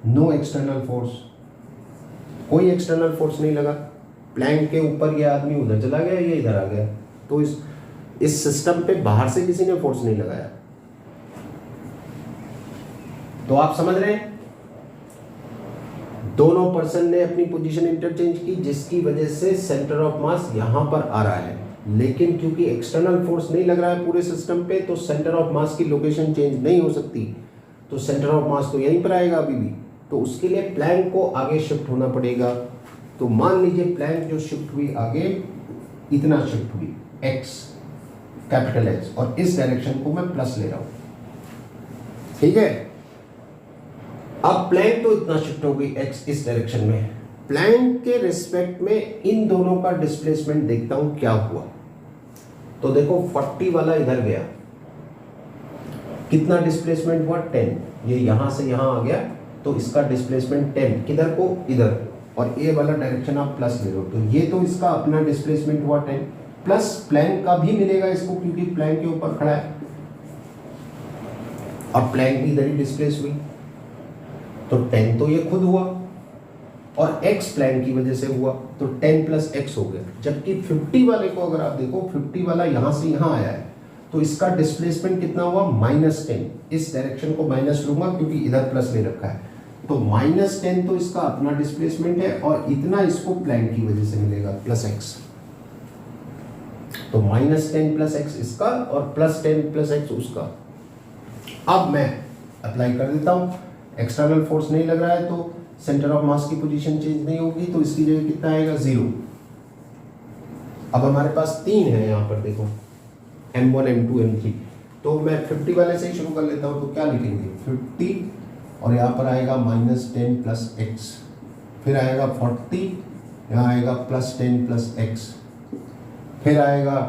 नो एक्सटर्नल फोर्स, कोई एक्सटर्नल फोर्स नहीं लगा। प्लैंक के ऊपर ये आदमी उधर चला गया, ये इधर आ गया, तो इस सिस्टम पे बाहर से किसी ने फोर्स नहीं लगाया। तो आप समझ रहे हैं, दोनों पर्सन ने अपनी पोजीशन इंटरचेंज की, जिसकी वजह से सेंटर ऑफ मास यहां पर आ रहा है, लेकिन क्योंकि एक्सटर्नल फोर्स नहीं लग रहा है पूरे सिस्टम पे, तो सेंटर ऑफ मास की लोकेशन चेंज नहीं हो सकती। तो सेंटर ऑफ मास तो यहीं पर आएगा अभी भी। तो उसके लिए प्लैंक को आगे शिफ्ट होना पड़ेगा। तो मान लीजिए प्लैंक जो शिफ्ट हुई आगे, इतना शिफ्ट हुई एक्स, कैपिटल एक्स, और इस डायरेक्शन को मैं प्लस ले रहा हूं, ठीक है। अब प्लैंक तो इतना शिफ्ट हो गई एक्स इस डायरेक्शन में। प्लैंक के रिस्पेक्ट में इन दोनों का डिस्प्लेसमेंट देखता हूं क्या हुआ। तो देखो 40 वाला इधर गया, कितना डिस्प्लेसमेंट हुआ 10, ये यहां से यहां आ गया, तो इसका डिस्प्लेसमेंट 10 किधर को इधर, और ए वाला डायरेक्शन आप प्लस ले लो, तो ये तो इसका अपना डिस्प्लेसमेंट हुआ 10, प्लस प्लैंक का भी मिलेगा इसको, क्योंकि प्लैंक के ऊपर खड़ा है, और प्लैंक भी इधर ही डिस्प्लेस हुई, तो 10 तो ये खुद हुआ, और x प्लैंक की वजह से हुआ, तो 10 प्लस x हो गया। जबकि 50 वाले को अगर आप देखो, 50 वाला यहां से यहां आया है, तो इसका डिस्प्लेसमेंट कितना हुआ -10। इस डायरेक्शन को माइनस लूंगा क्योंकि इधर प्लस ले रखा है, तो -10 तो इसका अपना डिस्प्लेसमेंट है, और इतना इसको प्लैंक की वजह से मिलेगा प्लस x। तो -10 प्लस x इसका, और +10 प्लस x उसका। अब मैं अप्लाई कर देता हूं, एक्सटर्नल फोर्स नहीं लग रहा है, तो सेंटर ऑफ मास की पोजीशन चेंज नहीं होगी, तो इसकी जगह कितना आएगा 0। अब हमारे पास 3 है यहाँ पर, देखो m1 m2 m3, तो मैं 50 वाले से ही शुरू कर लेता हूँ। तो क्या लिखेंगे 50, और यहाँ पर आएगा -10 प्लस x, फिर आएगा 40, यहाँ आएगा +10 प्लस x, फिर आएगा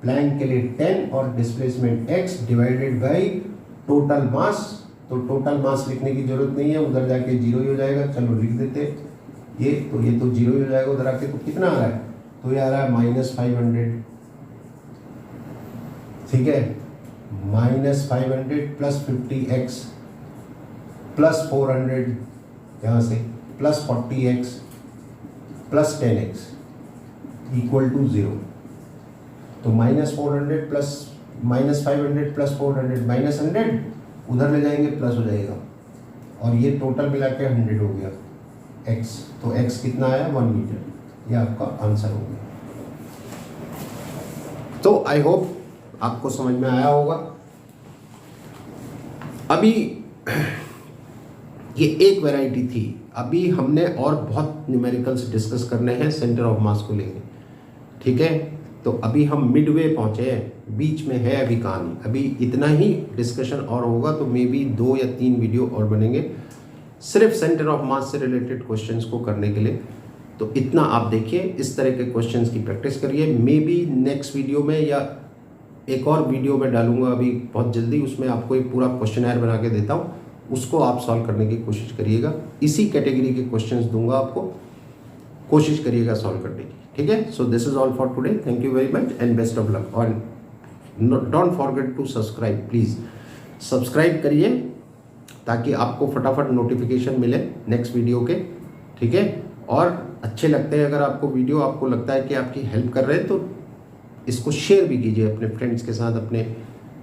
प्लैंक के लिए 10 और displacement x divided by total mass. तो टोटल मास लिखने की जरूरत नहीं है, उधर जाके 0 ही हो जाएगा, चलो लिख देते ये तो 0 ही हो जाएगा उधर आके। तो कितना आ रहा है, तो ये आ रहा है -500, ठीक है, -500 प्लस 50x प्लस 400 यहाँ से plus 40x plus 10x equal to 0। तो -400 प्लस -500 प्लस 400 -100, उधर ले जाएंगे प्लस हो जाएगा, और ये टोटल मिला के 100 हो गया x। तो x कितना आया 1 मीटर, ये आपका आंसर हो गया। तो आई होप आपको समझ में आया होगा। अभी ये एक वैरायटी थी, अभी हमने और बहुत न्यूमेरिकल्स डिस्कस करने हैं सेंटर ऑफ मास को लेके, ठीक है। तो अभी हम मिडवे पहुंचे हैं, बीच में है अभी कहानी, अभी इतना ही डिस्कशन और होगा, तो मे बी 2 या 3 वीडियो और बनेंगे सिर्फ सेंटर ऑफ मास से रिलेटेड क्वेश्चंस को करने के लिए। तो इतना आप देखिए, इस तरह के क्वेश्चंस की प्रैक्टिस करिए। मे बी नेक्स्ट वीडियो में या एक और वीडियो में डालूंगा अभी बहुत जल्दी, उसमें आपको एक पूरा क्वेश्चनर बना के देता हूँ, उसको आप सॉल्व करने की कोशिश करिएगा। इसी कैटेगरी के क्वेश्चंस दूंगा आपको, कोशिश करिएगा सॉल्व करने की, ठीक है। So this is all for today, thank you very much and best of luck. और don't forget to subscribe, please subscribe करिए ताकि आपको फटाफट नोटिफिकेशन मिले नेक्स्ट वीडियो के, ठीक है। और अच्छे लगते हैं अगर आपको वीडियो, आपको लगता है कि आपकी हेल्प कर रहे हैं, तो इसको शेयर भी कीजिए अपने फ्रेंड्स के साथ, अपने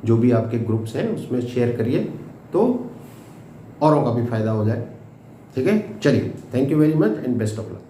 जो भी आपके ग्रुप्स हैं उसमें शेयर करिए, तो औरों का भी फायदा हो जाए, ठीक है। चलिए, thank you very much and best of luck.